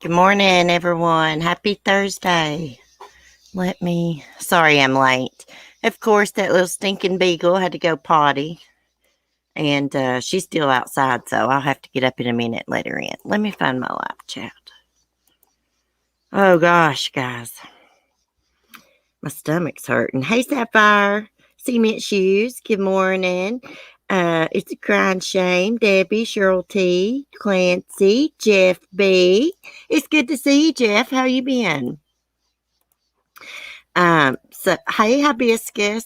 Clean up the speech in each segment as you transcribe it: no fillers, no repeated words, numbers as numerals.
Good morning, everyone. Happy Thursday. Sorry I'm late. Of course, that little stinking beagle had to go potty, and she's still outside, so I'll have to get up in a minute and let her in. Let me find my live chat. Oh, gosh, guys. My stomach's hurting. Hey, Sapphire. Cement Shoes. Good morning. It's a crying shame. Debbie, Cheryl T, Clancy, Jeff B. It's good to see you, Jeff. How you been? So hey, hibiscus.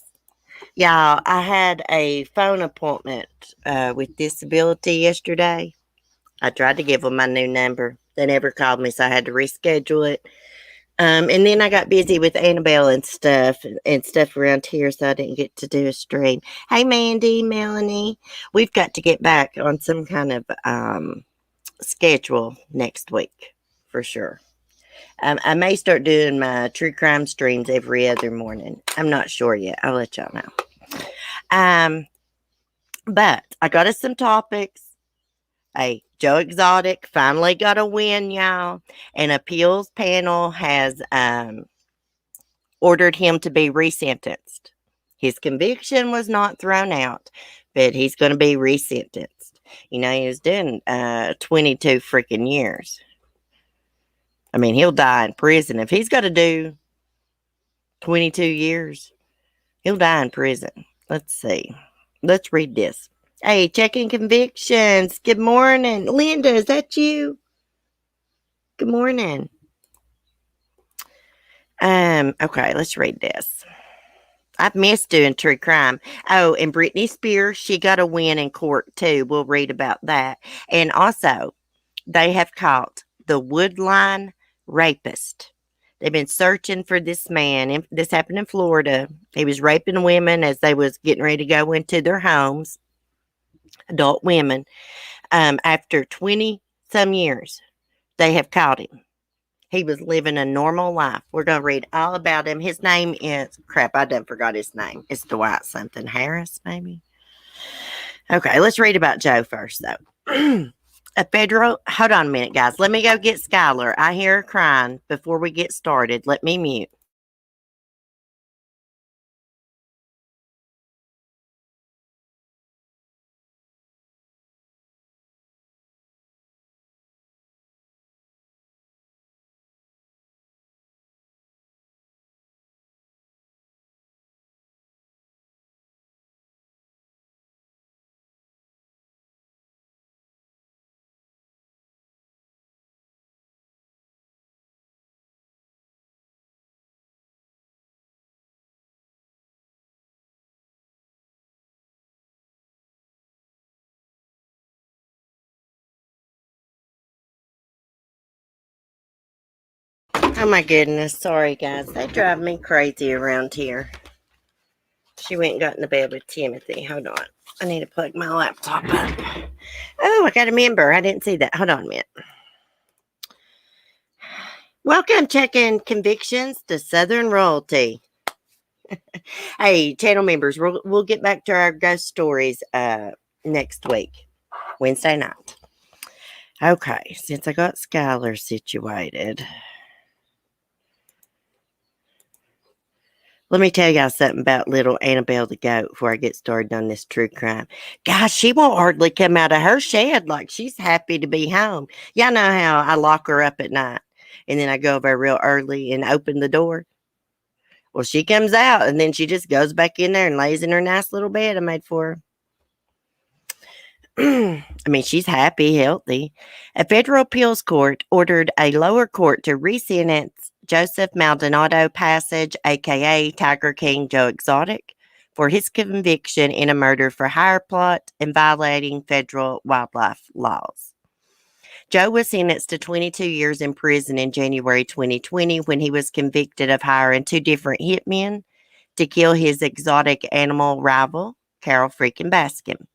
Y'all, I had a phone appointment with disability yesterday. I tried to give them my new number. They never called me, so I had to reschedule it. And then I got busy with Annabelle and stuff around here, so I didn't get to do a stream. Hey, Mandy, Melanie, we've got to get back on some kind of schedule next week for sure. I may start doing my true crime streams every other morning. I'm not sure yet. I'll let y'all know. But I got us some topics. Hey, Joe Exotic finally got a win, y'all. An appeals panel has ordered him to be resentenced. His conviction was not thrown out, but he's going to be resentenced. You know, he was doing 22 freaking years. I mean, he'll die in prison. If he's got to do 22 years, he'll die in prison. Let's see. Let's read this. Hey, checking convictions. Good morning. Linda, is that you? Good morning. Okay, let's read this. I've missed doing true crime. Oh, and Britney Spears, she got a win in court too. We'll read about that. And also, they have caught the Woodline Rapist. They've been searching for this man. This happened in Florida. He was raping women as they was getting ready to go into their homes, adult women. After 20 some years, they have caught him. He was living a normal life. We're going to read all about him. His name is, crap, I done forgot his name. It's Dwight something. Harris, maybe? Okay, let's read about Joe first, though. Hold on a minute, guys. Let me go get Skylar. I hear her crying before we get started. Let me mute. Oh my goodness. Sorry, guys. They drive me crazy around here. She went and got in the bed with Timothy. Hold on. I need to plug my laptop up. Oh, I got a member. I didn't see that. Hold on a minute. Welcome, checking convictions to Southern Royalty. Hey, channel members, we'll get back to our ghost stories next week, Wednesday night. Okay, since I got Skylar situated, let me tell y'all something about little Annabelle the goat before I get started on this true crime. Gosh, she won't hardly come out of her shed like she's happy to be home. Y'all know how I lock her up at night and then I go over real early and open the door. Well, she comes out and then she just goes back in there and lays in her nice little bed I made for her. I mean, she's happy, healthy. A federal appeals court ordered a lower court to resentence Joseph Maldonado Passage, aka Tiger King Joe Exotic, for his conviction in a murder for hire plot and violating federal wildlife laws. Joe was sentenced to 22 years in prison in January 2020 when he was convicted of hiring two different hitmen to kill his exotic animal rival, Carole freaking Baskin.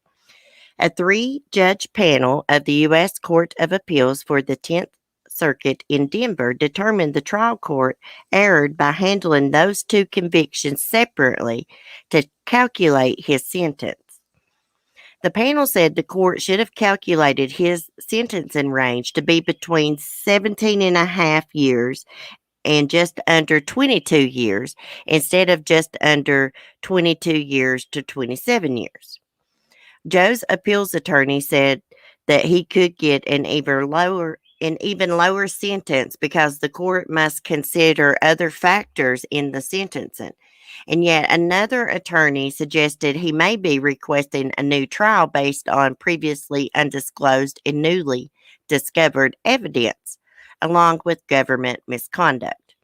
A three-judge panel of the U.S. Court of Appeals for the 10th Circuit in Denver determined the trial court erred by handling those two convictions separately to calculate his sentence. The panel said the court should have calculated his sentencing range to be between 17 and a half years and just under 22 years instead of just under 22 years to 27 years. Joe's appeals attorney said that he could get an even lower sentence because the court must consider other factors in the sentencing. And yet another attorney suggested he may be requesting a new trial based on previously undisclosed and newly discovered evidence, along with government misconduct.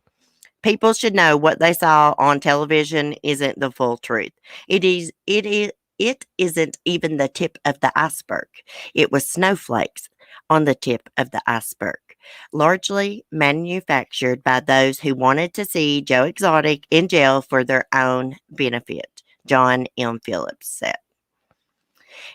People should know what they saw on television isn't the full truth. It isn't even the tip of the iceberg. It was snowflakes on the tip of the iceberg, largely manufactured by those who wanted to see Joe Exotic in jail for their own benefit, John M. Phillips said.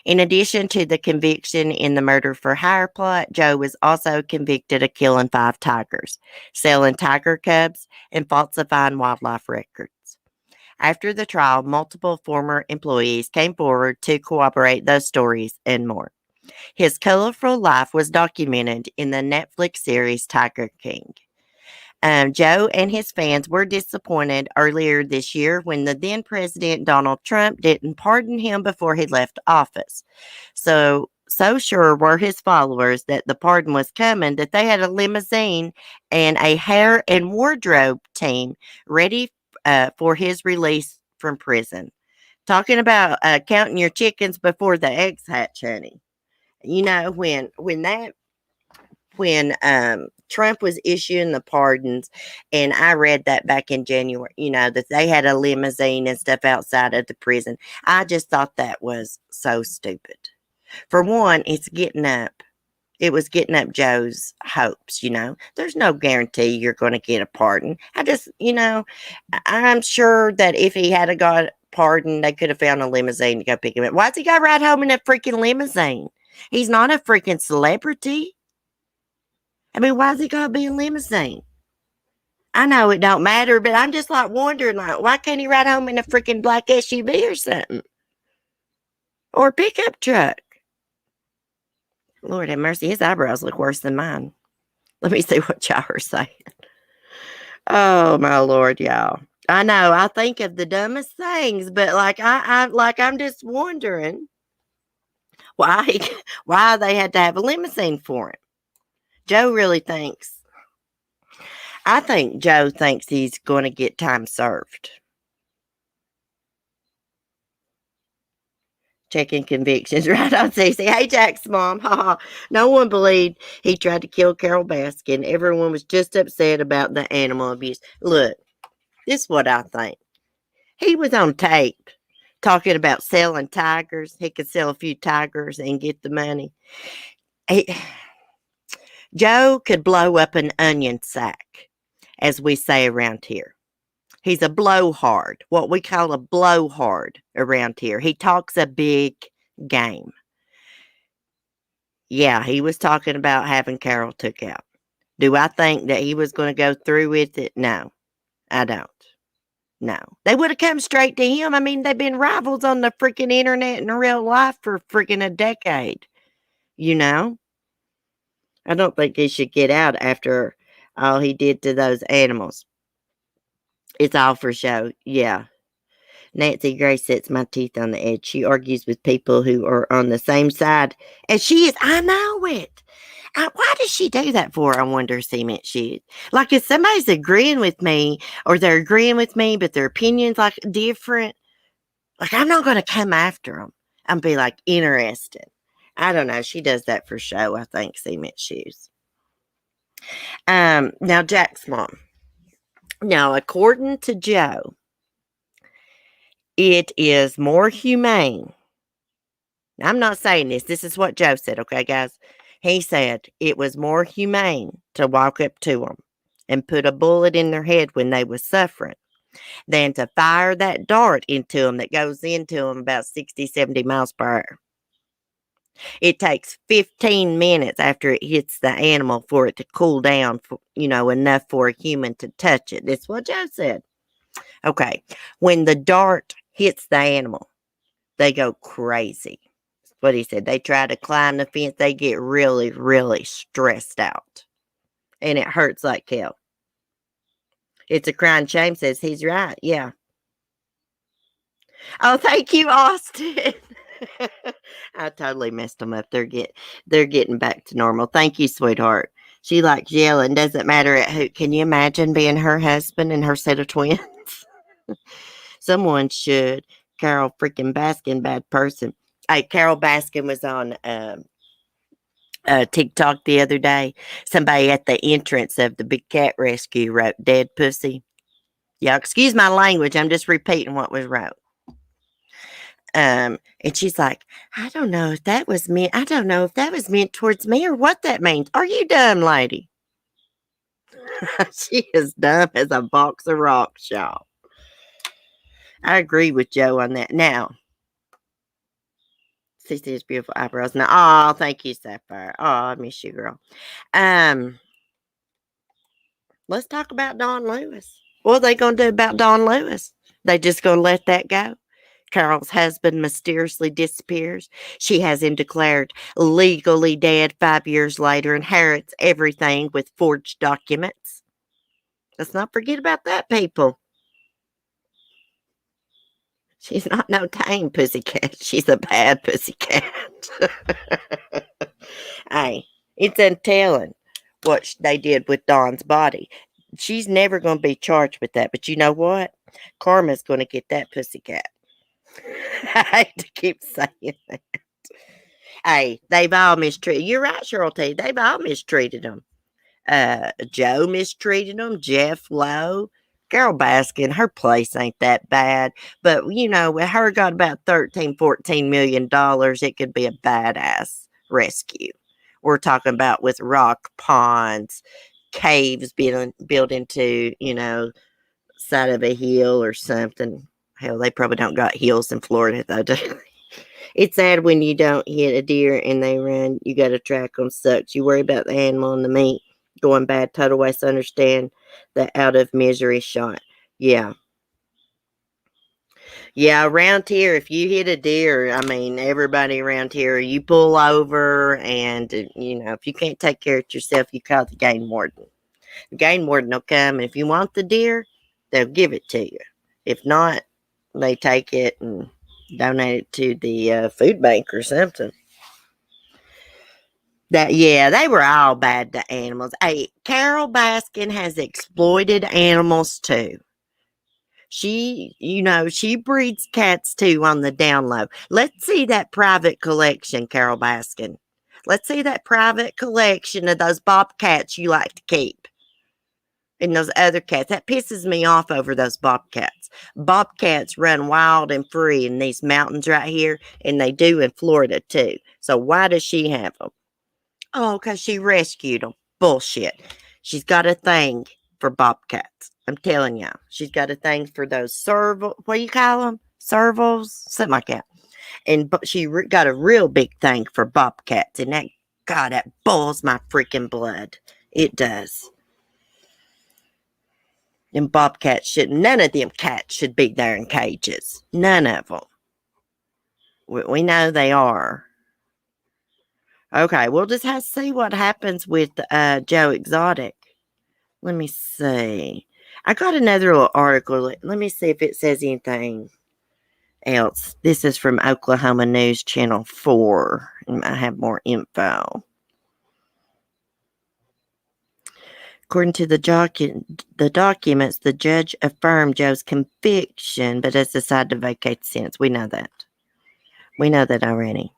In addition to the conviction in the murder for hire plot, Joe was also convicted of killing 5 tigers, selling tiger cubs, and falsifying wildlife records. After the trial, multiple former employees came forward to corroborate those stories and more. His colorful life was documented in the Netflix series Tiger King. Joe and his fans were disappointed earlier this year when the then President Donald Trump didn't pardon him before he left office. So sure were his followers that the pardon was coming that they had a limousine and a hair and wardrobe team ready for his release from prison. Talking about counting your chickens before the eggs hatch, honey. You know, when Trump was issuing the pardons, and I read that back in January, that they had a limousine and stuff outside of the prison. I just thought that was so stupid. For one, it was getting up Joe's hopes, There's no guarantee you're going to get a pardon. I'm sure that if he had got pardoned, they could have found a limousine to go pick him up. Why's he got to ride home in a freaking limousine? He's not a freaking celebrity. I mean, why's he got to be a limousine? I know it don't matter, but I'm just wondering, why can't he ride home in a freaking black SUV or something? Or a pickup truck? Lord have mercy, his eyebrows look worse than mine. Let me see what y'all are saying. Oh my Lord, y'all. I know, I think of the dumbest things, but I'm just wondering why they had to have a limousine for him. I think Joe thinks he's going to get time served. Checking convictions right on CC. Hey, Jack's mom. No one believed he tried to kill Carole Baskin. Everyone was just upset about the animal abuse. Look, this is what I think. He was on tape talking about selling tigers. He could sell a few tigers and get the money. Joe could blow up an onion sack, as we say around here. He's a blowhard, what we call a blowhard around here. He talks a big game. Yeah, he was talking about having Carole took out. Do I think that he was going to go through with it? No, I don't. No. They would have come straight to him. I mean, they've been rivals on the freaking internet in real life for freaking a decade. I don't think he should get out after all he did to those animals. It's all for show. Yeah. Nancy Grace sets my teeth on the edge. She argues with people who are on the same side as she is. I know it. Why does she do that for? I wonder, Cement Shoes. If somebody's agreeing with me, or they're agreeing with me, but their opinion's different, I'm not going to come after them. I'm be interested. I don't know. She does that for show, I think, Cement Shoes. Now, Jack's mom. Now, according to Joe, it is more humane. I'm not saying this. This is what Joe said, okay, guys? He said it was more humane to walk up to them and put a bullet in their head when they was suffering than to fire that dart into them that goes into them about 60, 70 miles per hour. It takes 15 minutes after it hits the animal for it to cool down, enough for a human to touch it. That's what Joe said. Okay, when the dart hits the animal, they go crazy. What he said, they try to climb the fence, they get really, really stressed out. And it hurts like hell. It's a crying shame, says he's right. Yeah. Oh, thank you, Austin. I totally messed them up. They're getting back to normal. Thank you, sweetheart. She likes yelling. Doesn't matter at who. Can you imagine being her husband and her set of twins? Someone should. Carole freaking Baskin, bad person. Hey, Carole Baskin was on TikTok the other day. Somebody at the entrance of the big cat rescue wrote "dead pussy." Yeah, excuse my language. I'm just repeating what was wrote. And she's like, I don't know if that was meant. I don't know if that was meant towards me or what that means. Are you dumb, lady? She is dumb as a box of rocks, y'all. I agree with Joe on that. Now, see his beautiful eyebrows. Now, oh, thank you, Sapphire. Oh, I miss you, girl. Um, let's talk about Don Lewis. What are they gonna do about Don Lewis? They just gonna let that go? Carole's husband mysteriously disappears. She has him declared legally dead 5 years later, inherits everything with forged documents. Let's not forget about that, people. She's not no tame pussycat. She's a bad pussycat. Hey, it's untelling what they did with Dawn's body. She's never going to be charged with that. But you know what? Karma's going to get that pussycat. I hate to keep saying that. Hey, they've all mistreated. You're right, Cheryl T. They've all mistreated them. Joe mistreated them. Jeff Lowe. Carole Baskin, her place ain't that bad. But, you know, with her got about $13, $14 million, it could be a badass rescue. We're talking about with rock ponds, caves being built into, you know, side of a hill or something. Hell, they probably don't got hills in Florida, though, do they? It's sad when you don't hit a deer and they run. You got to track them. Sucks. You worry about the animal and the meat going bad. Total waste. Understand the out of misery shot. Yeah. Yeah, around here, if you hit a deer, I mean, everybody around here, you pull over and, you know, if you can't take care of yourself, you call the game warden. The game warden will come, and if you want the deer, they'll give it to you. If not, they take it and donate it to the food bank or something. Yeah, they were all bad to animals. Hey, Carole Baskin has exploited animals too. She breeds cats too on the down low. Let's see that private collection, Carole Baskin. Let's see that private collection of those bobcats you like to keep. And those other cats. That pisses me off over those bobcats. Bobcats run wild and free in these mountains right here, and they do in Florida too. So why does she have them? Oh, because she rescued them. Bullshit. She's got a thing for bobcats. I'm telling you. She's got a thing for those what do you call them? Servals? Something like that. And she got a real big thing for bobcats. And that boils my freaking blood. It does. And bobcats none of them cats should be there in cages. None of them. We know they are. Okay, we'll just have to see what happens with Joe Exotic. Let me see. I got another little article. Let me see if it says anything else. This is from Oklahoma News Channel 4. I have more info. According to the documents, the judge affirmed Joe's conviction, but has decided to vacate the sentence. We know that. We know that already.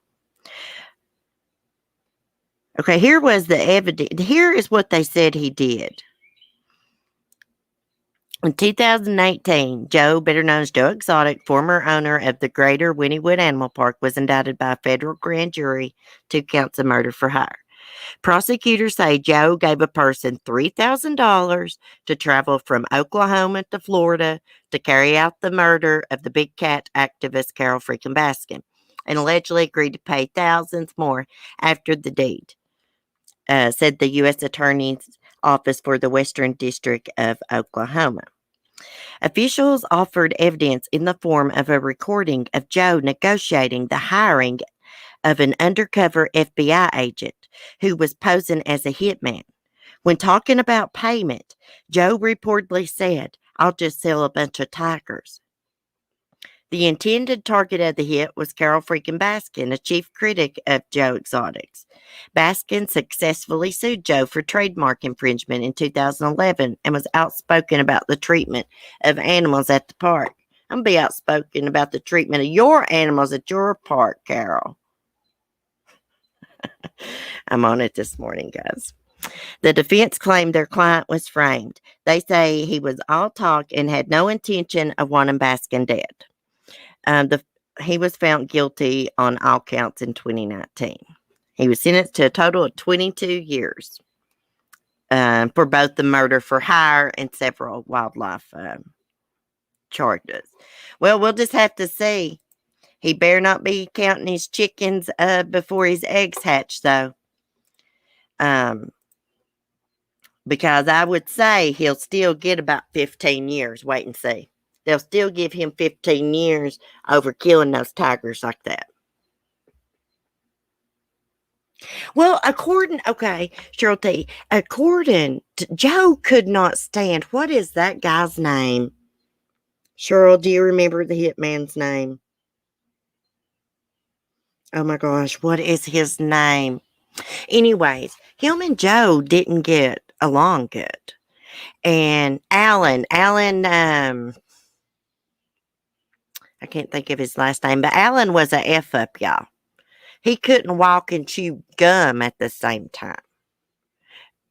Okay, here was the evidence. Here is what they said he did. In 2018, Joe, better known as Joe Exotic, former owner of the Greater Wynnewood Animal Park, was indicted by a federal grand jury 2 counts of murder for hire. Prosecutors say Joe gave a person $3,000 to travel from Oklahoma to Florida to carry out the murder of the big cat activist Carole freaking Baskin, and allegedly agreed to pay thousands more after the deed, said the U.S. Attorney's Office for the Western District of Oklahoma. Officials offered evidence in the form of a recording of Joe negotiating the hiring of an undercover FBI agent who was posing as a hitman. When talking about payment, Joe reportedly said, "I'll just sell a bunch of tigers." The intended target of the hit was Carole freaking Baskin, a chief critic of Joe Exotics. Baskin successfully sued Joe for trademark infringement in 2011 and was outspoken about the treatment of animals at the park. I'm going to be outspoken about the treatment of your animals at your park, Carole. I'm on it this morning, guys. The defense claimed their client was framed. They say he was all talk and had no intention of wanting Baskin dead. The He was found guilty on all counts in 2019. He was sentenced to a total of 22 years for both the murder for hire and several wildlife charges. Well, we'll just have to see. He better not be counting his chickens before his eggs hatch, though. Because I would say he'll still get about 15 years. Wait and see. They'll still give him 15 years over killing those tigers like that. Well, Cheryl T, according to Joe could not stand, what is that guy's name? Cheryl, do you remember the hitman's name? Oh my gosh, what is his name? Anyways, him and Joe didn't get along good. And Alan, I can't think of his last name, but Alan was a F up, y'all. He couldn't walk and chew gum at the same time.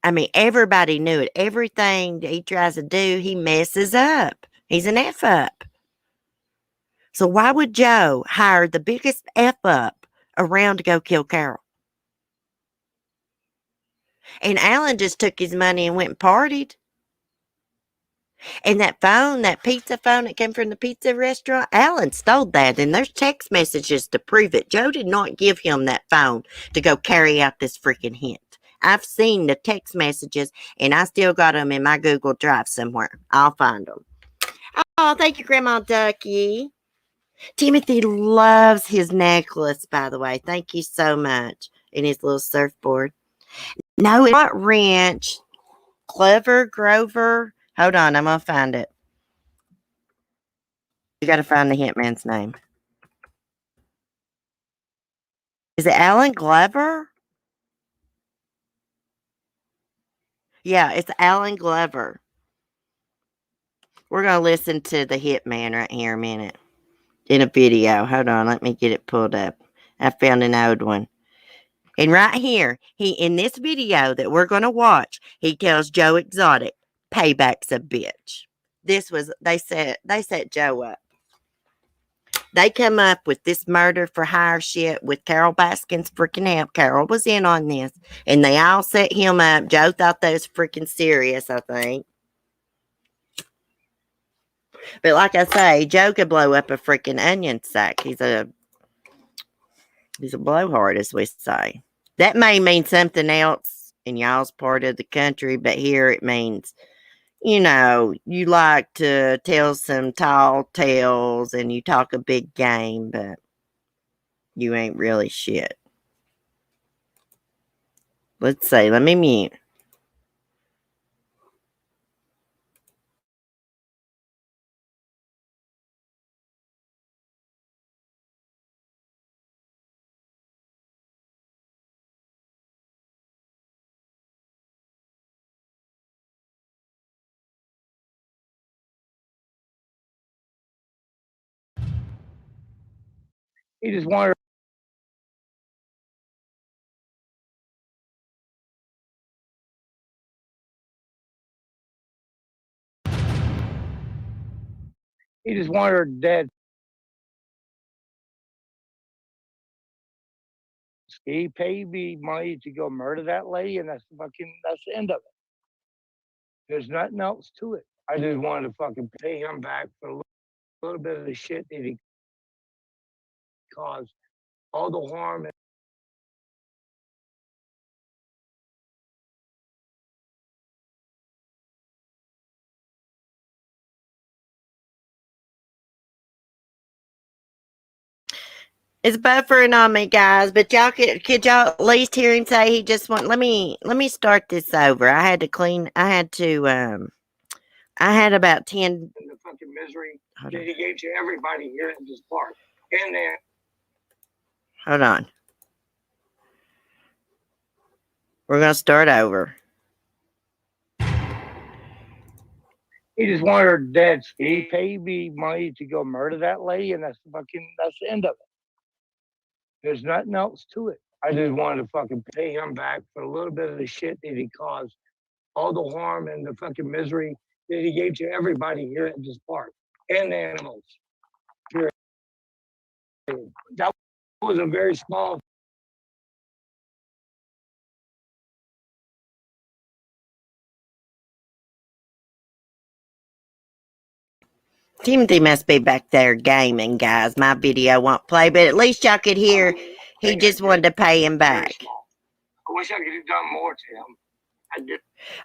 I mean, everybody knew it. Everything he tries to do, he messes up. He's an F up. So why would Joe hire the biggest F up around to go kill Carole? And Alan just took his money and went and partied. And that phone, that pizza phone that came from the pizza restaurant, Alan stole that. And there's text messages to prove it. Joe did not give him that phone to go carry out this freaking hit. I've seen the text messages, and I still got them in my Google Drive somewhere. I'll find them. Oh, thank you, Grandma Ducky. Timothy loves his necklace, by the way. Thank you so much. And his little surfboard. No, it's not Wrench. Clever Grover. Hold on, I'm going to find it. You got to find the hitman's name. Is it Alan Glover? Yeah, it's Alan Glover. We're going to listen to the hitman right here a minute in a video. Hold on, let me get it pulled up. I found an old one. And right here, in this video that we're going to watch, he tells Joe Exotic, payback's a bitch. They set Joe up. They come up with this murder for hire shit with Carole Baskin's freaking help. Carole was in on this. And they all set him up. Joe thought that was freaking serious, I think. But like I say, Joe could blow up a freaking onion sack. He's a blowhard, as we say. That may mean something else in y'all's part of the country, but here it means, you like to tell some tall tales and you talk a big game, but you ain't really shit. Let's see. Let me mute. He just wanted her dead. He paid me money to go murder that lady, and that's the end of it. There's nothing else to it. I just wanted to fucking pay him back for a little bit of the shit that he caused, all the harm. It's buffering on me, guys. But y'all could y'all at least hear him say he just want. Let me start this over. I had to clean. I had to. I had about 10. The fucking misery Hold that on. he gave to everybody here in this park. And then Hold on. We're gonna start over. he just wanted her dead. He paid me money to go murder that lady, and that's the end of it. There's nothing else to it. I just wanted to fucking pay him back for a little bit of the shit that he caused, all the harm and the fucking misery that he gave to everybody here at this park and the animals. Period. That was a very small. Timothy must be back there gaming, guys. My video won't play, but at least y'all could hear he just wanted to pay him back. I wish I could have done more to him. I did.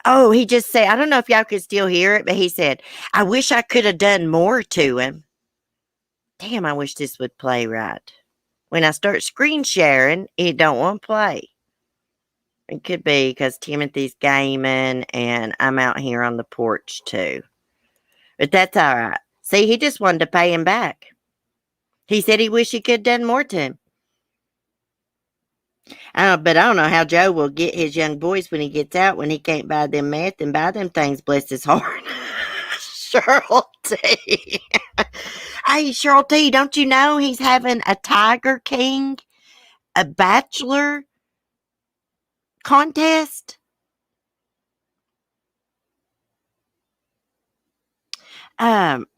Oh, he just said, I don't know if y'all could still hear it, but he said, I wish I could have done more to him. Damn, I wish this would play right. When I start screen sharing, it don't want to play. It could be because Timothy's gaming and I'm out here on the porch too. But that's all right. See, he just wanted to pay him back. He said he wished he could have done more to him. But I don't know how Joe will get his young boys when he gets out, when he can't buy them meth and buy them things, bless his heart. Cheryl T. Hey, Cheryl T, don't you know he's having a Tiger King, a bachelor contest?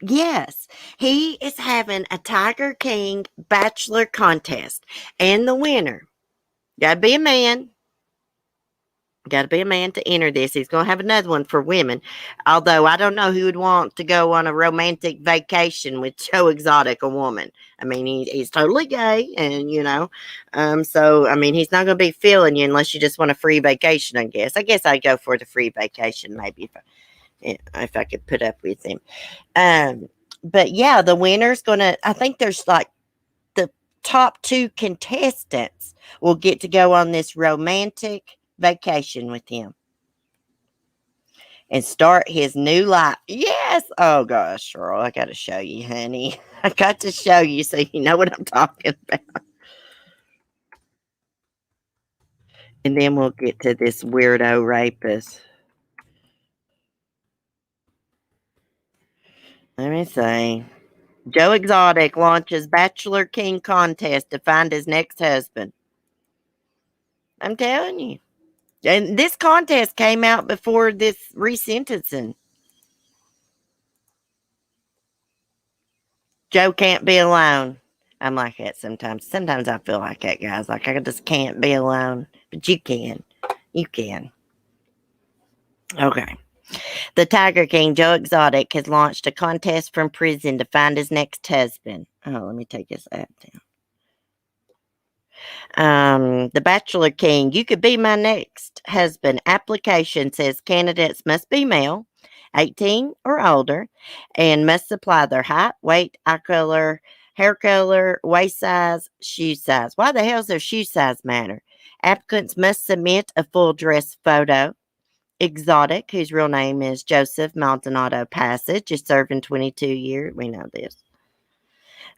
Yes, he is having a Tiger King bachelor contest, and the winner, gotta be a man. Got to be a man to enter this. He's going to have another one for women. Although I don't know who would want to go on a romantic vacation with Joe Exotic, a woman. I mean, he's totally gay, and so I mean, he's not going to be feeling you unless you just want a free vacation. I guess. I guess I'd go for the free vacation maybe if I could put up with him. But yeah, the winner's going to. I think there's like the top 2 contestants will get to go on this romantic vacation with him and start his new life. Yes. Oh gosh, Cheryl, I got to show you, honey. I got to show you so you know what I'm talking about. And then we'll get to this weirdo rapist. Let me see. Joe Exotic launches Bachelor King contest to find his next husband. I'm telling you. And this contest came out before this resentencing. Joe can't be alone. I'm like that sometimes. Sometimes I feel like that, guys. Like I just can't be alone. But you can. You can. Okay. The Tiger King, Joe Exotic, has launched a contest from prison to find his next husband. Oh, let me take this app down. The Bachelor King, you could be my next husband. Application says candidates must be male, 18 or older, and must supply their height, weight, eye color, hair color, waist size, shoe size. Why the hell does their shoe size matter? Applicants must submit a full dress photo. Exotic, whose real name is Joseph Maldonado Passage, is serving 22 years. We know this.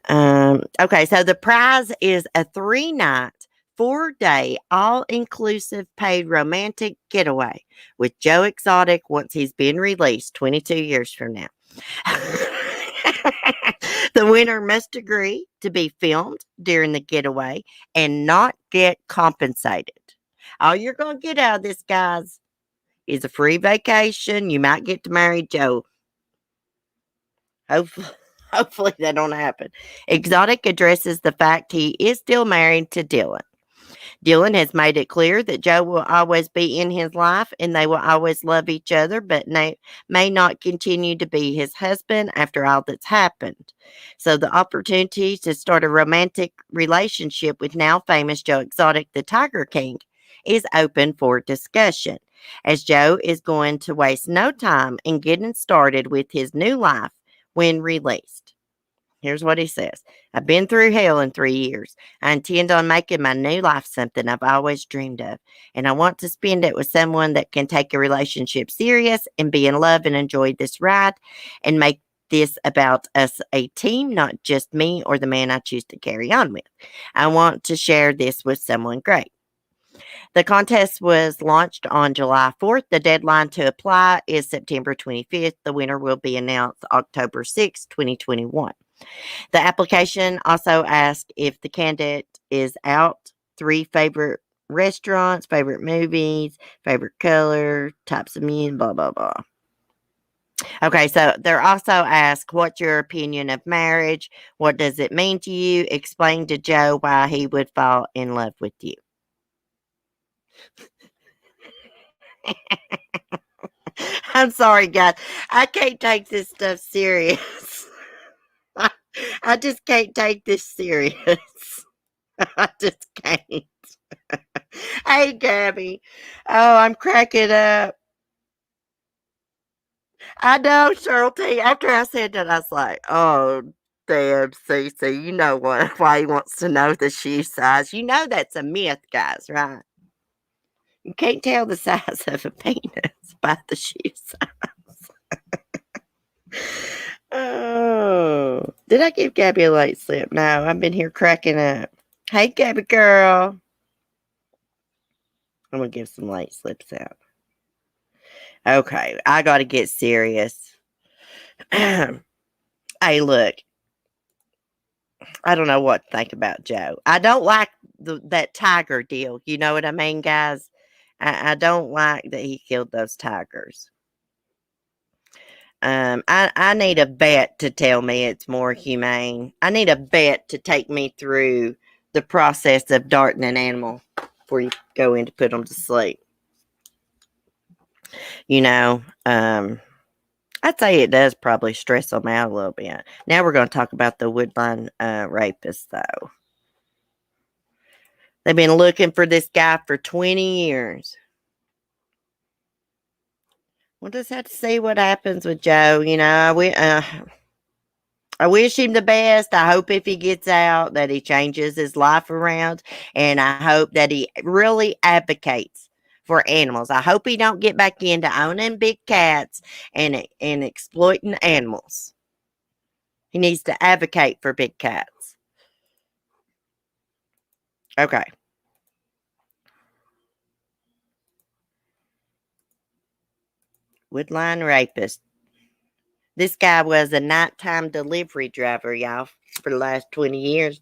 Okay, so the prize is a 3-night, 4-day, all-inclusive paid romantic getaway with Joe Exotic once he's been released 22 years from now. The winner must agree to be filmed during the getaway and not get compensated. All you're going to get out of this, guys, is a free vacation. You might get to marry Joe. Hopefully that don't happen. Exotic addresses the fact he is still married to Dylan. Dylan has made it clear that Joe will always be in his life and they will always love each other, but may not continue to be his husband after all that's happened. So the opportunity to start a romantic relationship with now famous Joe Exotic, the Tiger King, is open for discussion, as Joe is going to waste no time in getting started with his new life when released. Here's what he says. I've been through hell in 3 years. I intend on making my new life something I've always dreamed of. And I want to spend it with someone that can take a relationship serious and be in love and enjoy this ride and make this about us a team, not just me or the man I choose to carry on with. I want to share this with someone great. The contest was launched on July 4th. The deadline to apply is September 25th. The winner will be announced October 6th, 2021. The application also asks if the candidate is out, 3 favorite restaurants, favorite movies, favorite color, types of music, blah, blah, blah. Okay, so they're also asked, what's your opinion of marriage? What does it mean to you? Explain to Joe why he would fall in love with you. I'm sorry, guys. I can't take this stuff serious. I just can't take this serious. I just can't. Hey, Gabby. Oh, I'm cracking up. I know, Cheryl T. After I said that, I was like, oh, damn, Cece. You know what? Why he wants to know the shoe size. You know that's a myth, guys, right? You can't tell the size of a penis by the shoe size. Oh, did I give Gabby a late slip? No, I've been here cracking up. Hey, Gabby girl. I'm going to give some late slips out. Okay, I got to get serious. Hey, look, I don't know what to think about Joe. I don't like that tiger deal. You know what I mean, guys? I don't like that he killed those tigers. I need a vet to tell me it's more humane. I need a vet to take me through the process of darting an animal before you go in to put them to sleep. You know, I'd say it does probably stress them out a little bit. Now we're going to talk about the Woodline Rapist, though. They've been looking for this guy for 20 years. We'll just have to see what happens with Joe. You know, I wish him the best. I hope if he gets out that he changes his life around, and I hope that he really advocates for animals. I hope he don't get back into owning big cats and exploiting animals. He needs to advocate for big cats. Okay. Woodline Rapist. This guy was a nighttime delivery driver, y'all, for the last 20 years.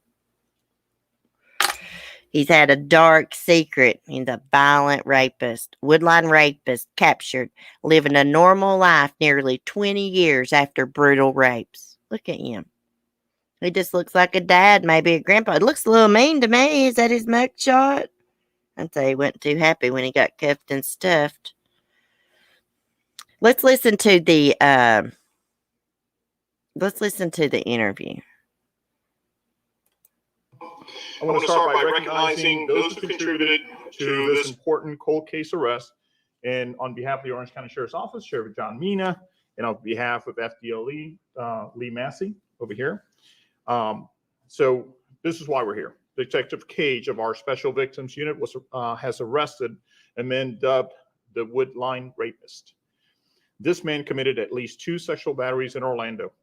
He's had a dark secret. He's a violent rapist. Woodline Rapist captured, living a normal life nearly 20 years after brutal rapes. Look at him. He just looks like a dad, maybe a grandpa. It looks a little mean to me. Is that his mugshot? I'd say he wasn't too happy when he got cuffed and stuffed. Let's listen to the interview. I want to start by recognizing those who contributed to this important cold case arrest. And on behalf of the Orange County Sheriff's Office, Sheriff John Mina, and on behalf of FDO Lee Massey over here. So this is why we're here. Detective Cage of our Special Victims Unit has arrested a man dubbed the Woodline Rapist. This man committed at least 2 sexual batteries in Orlando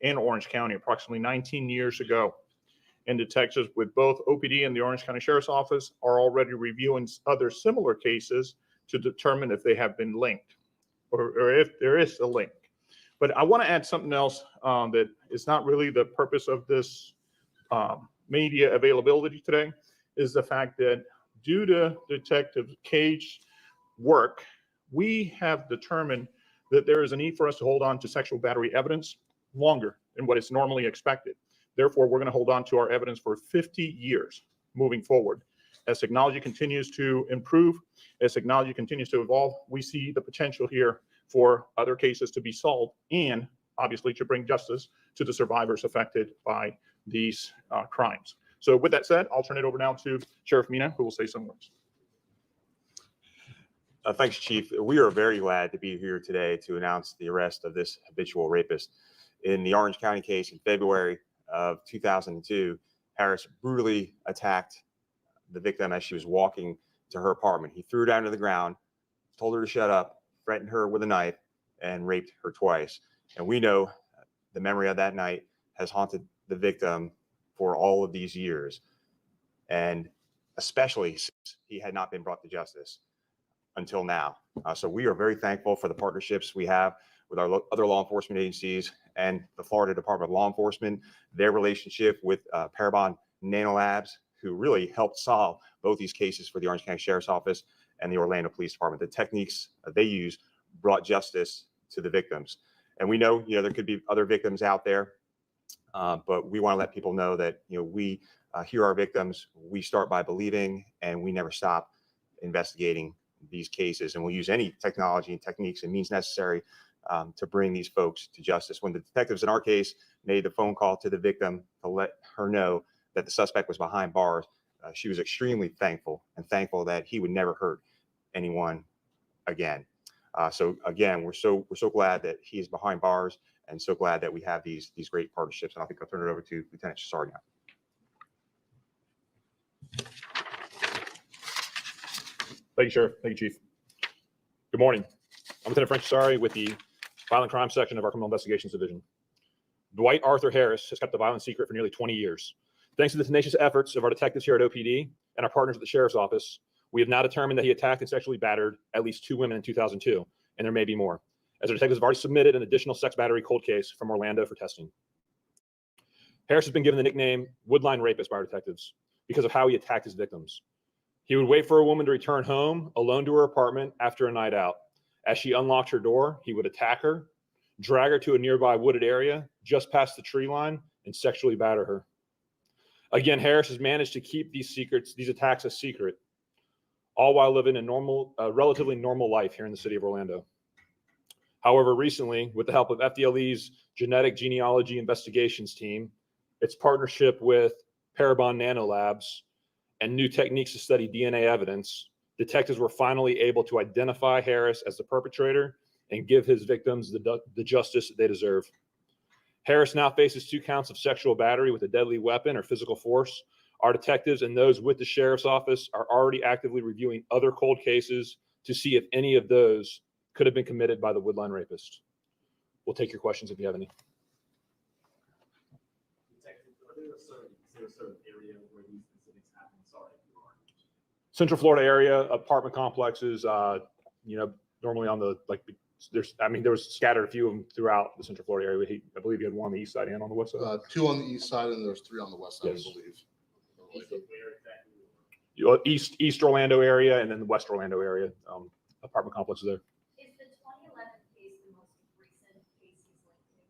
and Orange County approximately 19 years ago. And detectives with both OPD and the Orange County Sheriff's Office are already reviewing other similar cases to determine if they have been linked or if there is a link. But I want to add something else that is not really the purpose of this media availability today, is the fact that due to Detective Cage's work, we have determined that there is a need for us to hold on to sexual battery evidence longer than what is normally expected. Therefore, we're going to hold on to our evidence for 50 years moving forward. As technology continues to improve, as technology continues to evolve, we see the potential here for other cases to be solved and obviously to bring justice to the survivors affected by these crimes. So with that said, I'll turn it over now to Sheriff Mina, who will say some words. Thanks, Chief. We are very glad to be here today to announce the arrest of this habitual rapist. In the Orange County case in February, of 2002, Harris brutally attacked the victim as she was walking to her apartment. He threw her down to the ground, told her to shut up, threatened her with a knife, and raped her twice. And we know the memory of that night has haunted the victim for all of these years, and especially since he had not been brought to justice until now. So we are very thankful for the partnerships we have with our other law enforcement agencies and the Florida Department of Law Enforcement, their relationship with Parabon Nanolabs, who really helped solve both these cases for the Orange County Sheriff's Office and the Orlando Police Department. The techniques they use brought justice to the victims. And we know, there could be other victims out there, but we want to let people know that, we hear our victims, we start by believing, and we never stop investigating these cases. And we'll use any technology and techniques and means necessary to bring these folks to justice. When the detectives in our case made the phone call to the victim to let her know that the suspect was behind bars, she was extremely thankful that he would never hurt anyone again. So again, we're so glad that he is behind bars, and so glad that we have these great partnerships. And I think I'll turn it over to Lieutenant Chassard now. Thank you, Sheriff. Thank you, Chief. Good morning. I'm Lieutenant Frank Chassard with the Violent Crime Section of our Criminal Investigations Division. Dwight Arthur Harris has kept the violence secret for nearly 20 years. Thanks to the tenacious efforts of our detectives here at OPD and our partners at the Sheriff's Office, we have now determined that he attacked and sexually battered at least 2 women in 2002, and there may be more, as our detectives have already submitted an additional sex battery cold case from Orlando for testing. Harris has been given the nickname Woodline Rapist by our detectives because of how he attacked his victims. He would wait for a woman to return home alone to her apartment after a night out. As she unlocked her door, he would attack her, drag her to a nearby wooded area just past the tree line, and sexually batter her. Again, Harris has managed to keep these attacks a secret, all while living a relatively normal life here in the city of Orlando. However, recently, with the help of FDLE's Genetic Genealogy Investigations Team, its partnership with Parabon Nanolabs, and new techniques to study DNA evidence, detectives were finally able to identify Harris as the perpetrator and give his victims the justice they deserve. Harris now faces 2 counts of sexual battery with a deadly weapon or physical force. Our detectives and those with the Sheriff's Office are already actively reviewing other cold cases to see if any of those could have been committed by the Woodline Rapist. We'll take your questions if you have any. Central Florida area, apartment complexes, normally on the, there was scattered a few of them throughout the Central Florida area. I believe he had one on the east side and on the west side. 2 on the east side, and there's 3 on the west side, Yes. I believe. East Orlando area and then the West Orlando area, apartment complexes there. Is the 2011 case the most recent case he's linked to?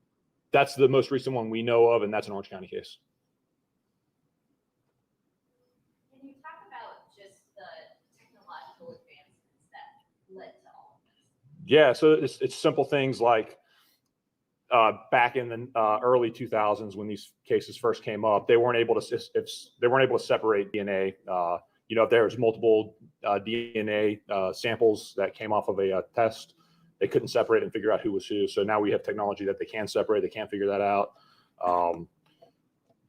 That's the most recent one we know of, and that's an Orange County case. Can you talk about just the technological advancements that led to all of this? Yeah, so it's simple things like back in the early 2000s when these cases first came up, they weren't able to separate DNA. If there was multiple DNA samples that came off of a test, they couldn't separate and figure out who was who. So now we have technology that they can separate. They can't figure that out.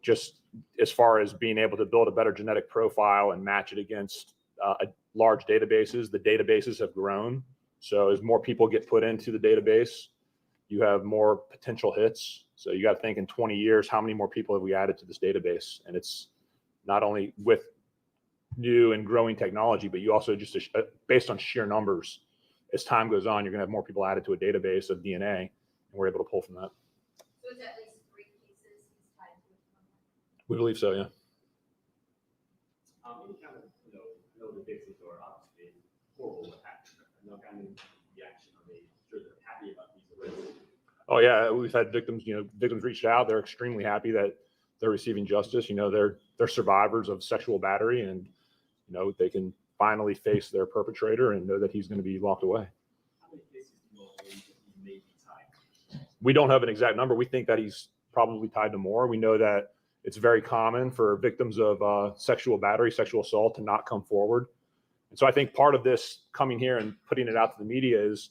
Just as far as being able to build a better genetic profile and match it against large databases, the databases have grown. So as more people get put into the database, you have more potential hits. So you got to think in 20 years, how many more people have we added to this database? And it's not only with new and growing technology, but you also just based on sheer numbers, as time goes on, you're going to have more people added to a database of DNA, and we're able to pull from that. So it's at least 3 cases he's tied to? We believe so, yeah. Any kind of, I know the victims are obviously horrible what happened. No kind of reaction. Are they sure they're happy about these arrests? Oh yeah, we've had victims. Victims reached out. They're extremely happy that they're receiving justice. They're survivors of sexual battery, and they can finally face their perpetrator and know that he's going to be locked away. How many cases do you know he may be tied? We don't have an exact number. We think that he's probably tied to more. We know that it's very common for victims of sexual battery, sexual assault to not come forward. And so I think part of this coming here and putting it out to the media is,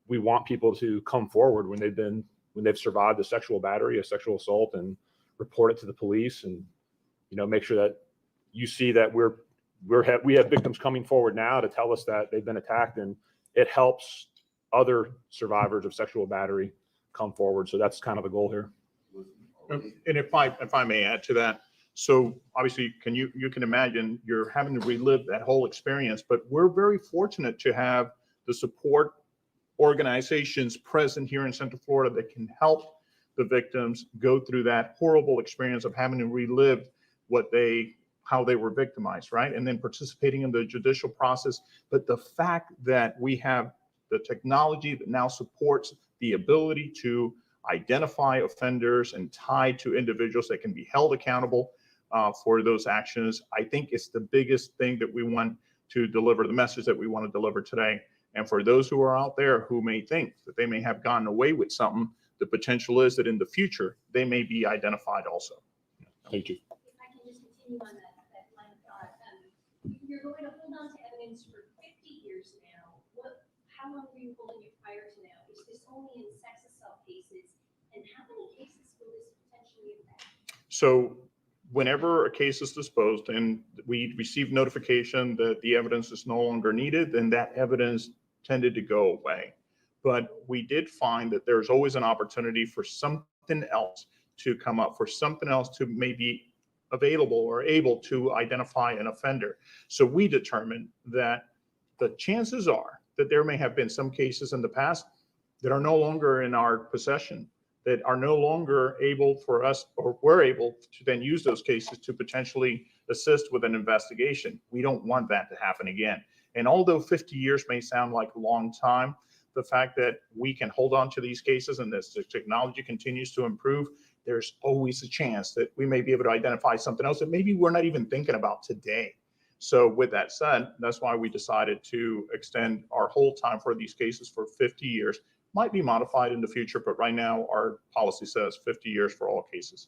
we want people to come forward when they've been when they've survived a sexual battery, a sexual assault, and report it to the police, and make sure that you see that we have victims coming forward now to tell us that they've been attacked, and it helps other survivors of sexual battery come forward. So that's kind of the goal here. And if I may add to that, so obviously you can imagine you're having to relive that whole experience, but we're very fortunate to have the support organizations present here in Central Florida that can help the victims go through that horrible experience of having to relive how they were victimized, right? And then participating in the judicial process. But the fact that we have the technology that now supports the ability to identify offenders and tie to individuals that can be held accountable for those actions, I think it's the biggest thing that we want to deliver, the message that we want to deliver today. And for those who are out there who may think that they may have gotten away with something, the potential is that in the future, they may be identified also. Thank you. If I can just continue on that line of thought, you're going to hold on to evidence for 50 years now. How long were you holding it prior to now? Is this only in sex assault cases? And how many cases will this potentially affect? So whenever a case is disposed and we receive notification that the evidence is no longer needed, then that evidence tended to go away. But we did find that there's always an opportunity for something else to come up, for something else to maybe available or able to identify an offender. So we determined that the chances are that there may have been some cases in the past that are no longer in our possession, that are no longer able for us, or we're able to then use those cases to potentially assist with an investigation. We don't want that to happen again. And although 50 years may sound like a long time, the fact that we can hold on to these cases and as the technology continues to improve, there's always a chance that we may be able to identify something else that maybe we're not even thinking about today. So with that said, that's why we decided to extend our hold time for these cases for 50 years. Might be modified in the future, but right now our policy says 50 years for all cases.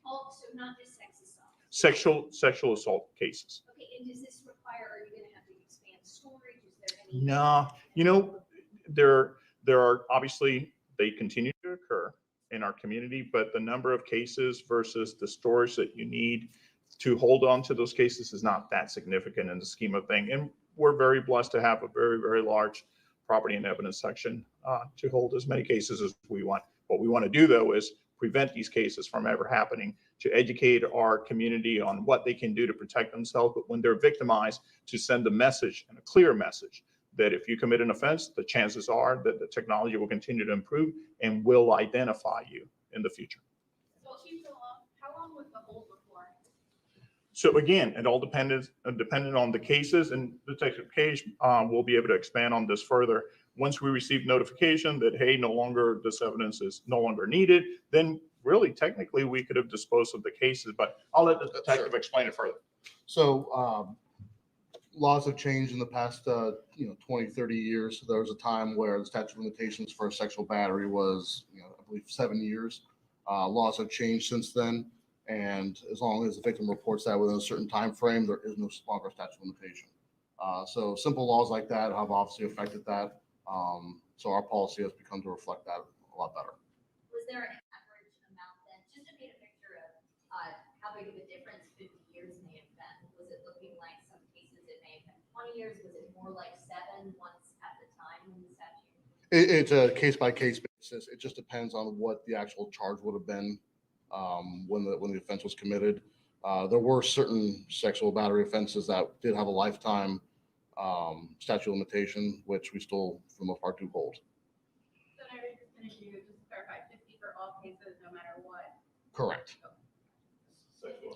Also, not just sex assault. Sexual assault cases. Okay, and does this require, are you going to have to expand storage? Is there any? No, there are obviously, they continue to occur in our community, but the number of cases versus the storage that you need to hold on to those cases is not that significant in the scheme of things. And we're very blessed to have a very, very large property and evidence section to hold as many cases as we want. What we want to do, though, is prevent these cases from ever happening, to educate our community on what they can do to protect themselves, but when they're victimized, to send a message, and a clear message, that if you commit an offense, the chances are that the technology will continue to improve and will identify you in the future. So how long was the hold before? So again, it all depended on the cases, and Detective Cage will be able to expand on this further. Once we receive notification that, hey, this evidence is no longer needed, then really technically we could have disposed of the cases, but I'll let the detective explain it further. So laws have changed in the past 20, 30 years. There was a time where the statute of limitations for a sexual battery was, I believe 7 years. Laws have changed since then. And as long as the victim reports that within a certain time frame, there is no longer statute of limitation. So simple laws like that have obviously affected that. So our policy has become to reflect that a lot better. Was there an average amount then, just to paint a picture of how big of a difference 50 years may have been? Was it looking like some cases it may have been 20 years? Was it more like 7 once at the time when the statute? It's a case-by-case basis. It just depends on what the actual charge would have been when the offense was committed. There were certain sexual battery offenses that did have a lifetime statute of limitation, which we still, for the most part, do hold. So I was just going to clarify, 50 for all cases, no matter what. Correct.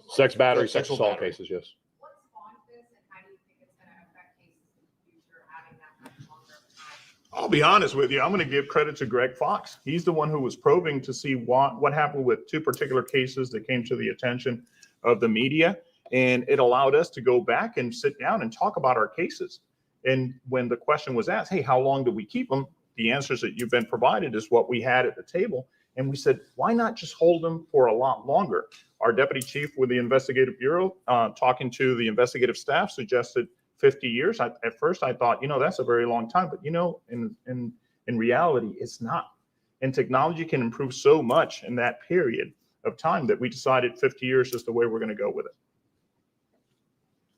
Sex battery, Yeah, sex sexual assault battery. cases, yes. What spawned this, and how do you think it's going to affect cases in the future, having that much longer of time? I'll be honest with you. I'm going to give credit to Greg Fox. He's the one who was probing to see what happened with 2 particular cases that came to the attention of the media. And it allowed us to go back and sit down and talk about our cases. And when the question was asked, hey, how long do we keep them? The answers that you've been provided is what we had at the table. And we said, why not just hold them for a lot longer? Our deputy chief with the investigative bureau, talking to the investigative staff, suggested 50 years. At first I thought, that's a very long time, but in reality, it's not. And technology can improve so much in that period of time that we decided 50 years is the way we're going to go with it.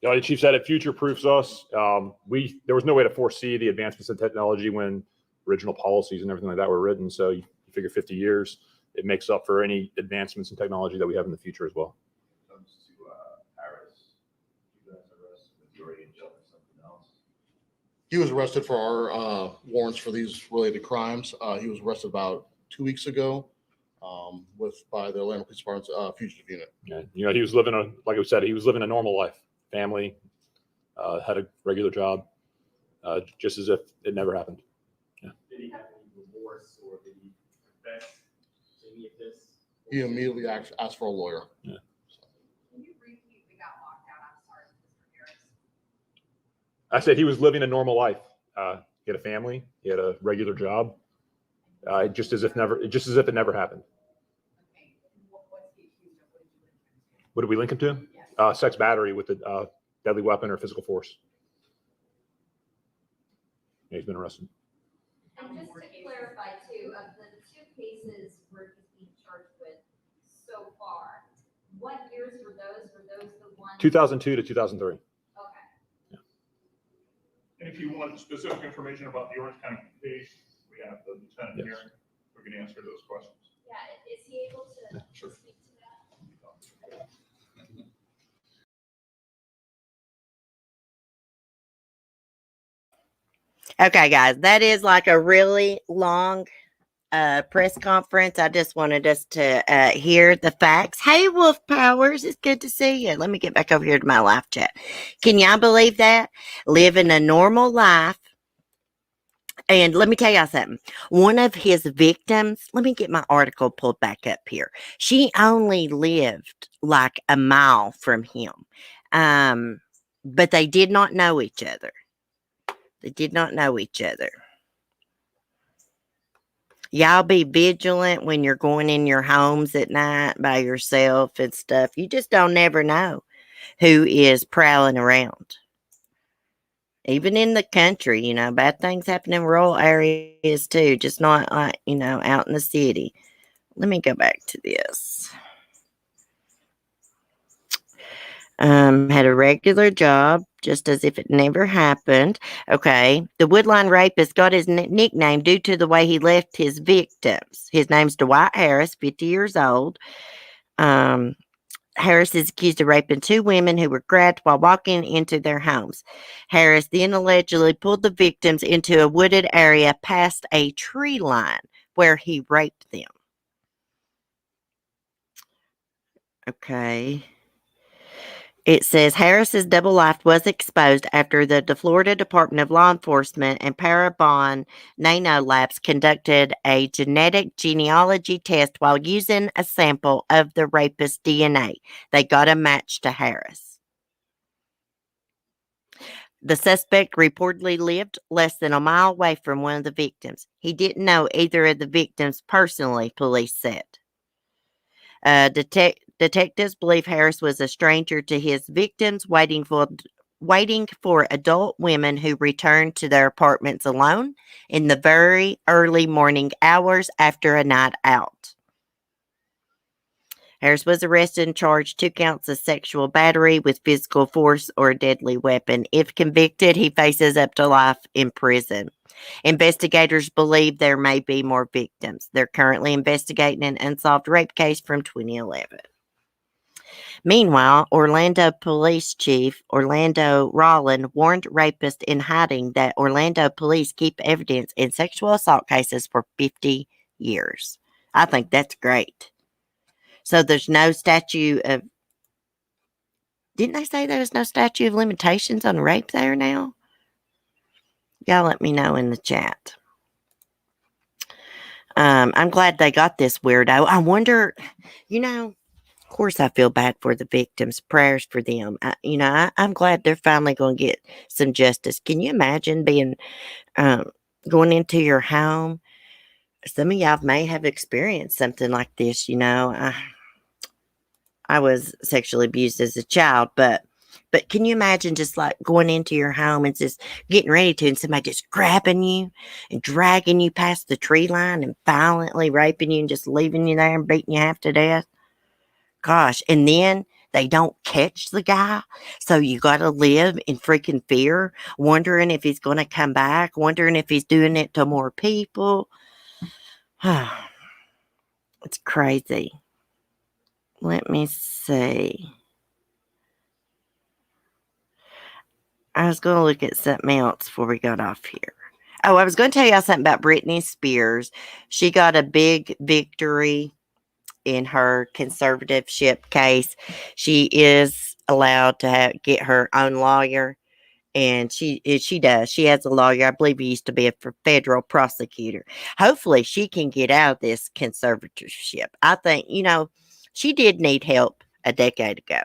Yeah, the chief said it future proofs us. There was no way to foresee the advancements in technology when original policies and everything like that were written. So you figure 50 years, it makes up for any advancements in technology that we have in the future as well. Comes to Paris, you guys arrest majority in jail for something else. He was arrested for our warrants for these related crimes. He was arrested about 2 weeks ago by the Atlanta Police Department's fugitive unit. Yeah, he was living like I said, he was living a normal life, family, had a regular job, just as if it never happened. Yeah. Did he have any remorse or did he confess to any of this? He immediately asked for a lawyer. Yeah. Can you repeat, we got locked out? I'm sorry, Mr. Harris. I said he was living a normal life. He had a family. He had a regular job. Just as if it never happened. Okay, and what's he accused of? What What did you link him to? did we link him to? Yes. Sex battery with a deadly weapon or physical force. Yeah, he's been arrested. And just to clarify too, of the 2 cases where he's being charged with so far, what years were those? Were those the ones? 2002 to 2003. Okay. And if you want specific information about the Orange County case, we have the lieutenant Yes. here who can answer those questions. Yeah, is he able to Sure. speak to that? Okay, guys, that is like a really long press conference. I just wanted us to hear the facts. Hey, Wolf Powers, it's good to see you. Let me get back over here to my live chat. Can y'all believe that? Living a normal life. And let me tell y'all something. One of his victims, let me get my article pulled back up here. She only lived like a mile from him. But they did not know each other. They did not know each other. Y'all be vigilant when you're going in your homes at night by yourself and stuff. You just don't never know who is prowling around. Even in the country, bad things happen in rural areas too, just not like, out in the city. Let me go back to this. Had a regular job, just as if it never happened. Okay. The Woodline Rapist got his nickname due to the way he left his victims. His name's Dwight Harris, 50 years old. Harris is accused of raping 2 women who were grabbed while walking into their homes. Harris then allegedly pulled the victims into a wooded area past a tree line where he raped them. Okay. It says Harris's double life was exposed after the Florida Department of Law Enforcement and Parabon Nano Labs conducted a genetic genealogy test while using a sample of the rapist's DNA. They got a match to Harris. The suspect reportedly lived less than a mile away from one of the victims. He didn't know either of the victims personally, police said. Detectives believe Harris was a stranger to his victims, waiting for adult women who returned to their apartments alone in the very early morning hours after a night out. Harris was arrested and charged 2 counts of sexual battery with physical force or a deadly weapon. If convicted, he faces up to life in prison. Investigators believe there may be more victims. They're currently investigating an unsolved rape case from 2011. Meanwhile, Orlando Police Chief Orlando Rollin warned rapists in hiding that Orlando police keep evidence in sexual assault cases for 50 years. I think that's great. So there's no statute of... Didn't they say there was no statute of limitations on rape there now? Y'all let me know in the chat. I'm glad they got this weirdo. I wonder, of course I feel bad for the victims. Prayers for them. I'm glad they're finally going to get some justice. Can you imagine being, going into your home? Some of y'all may have experienced something like this. I was sexually abused as a child, but But can you imagine just like going into your home and just getting ready to, and somebody just grabbing you and dragging you past the tree line and violently raping you and just leaving you there and beating you half to death? Gosh. And then they don't catch the guy. So you got to live in freaking fear, wondering if he's going to come back, wondering if he's doing it to more people. It's crazy. Let me see. I was going to look at something else before we got off here. Oh, I was going to tell you something about Britney Spears. She got a big victory in her conservatorship case. She is allowed to get her own lawyer, and she does. She has a lawyer. I believe he used to be a federal prosecutor. Hopefully, she can get out of this conservatorship. I think, she did need help a decade ago.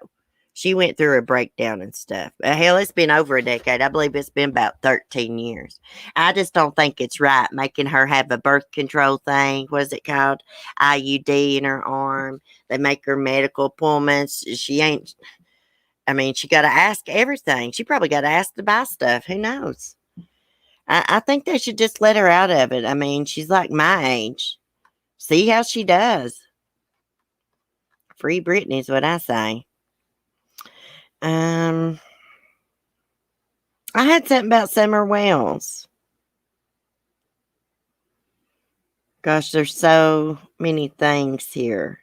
She went through a breakdown and stuff. Hell, it's been over a decade. I believe it's been about 13 years. I just don't think it's right making her have a birth control thing. What is it called? IUD in her arm. They make her medical appointments. She got to ask everything. She probably got to ask to buy stuff. Who knows? I think they should just let her out of it. I mean, she's like my age. See how she does. Free Britney is what I say. I had something about Summer Wells. Gosh, there's so many things here.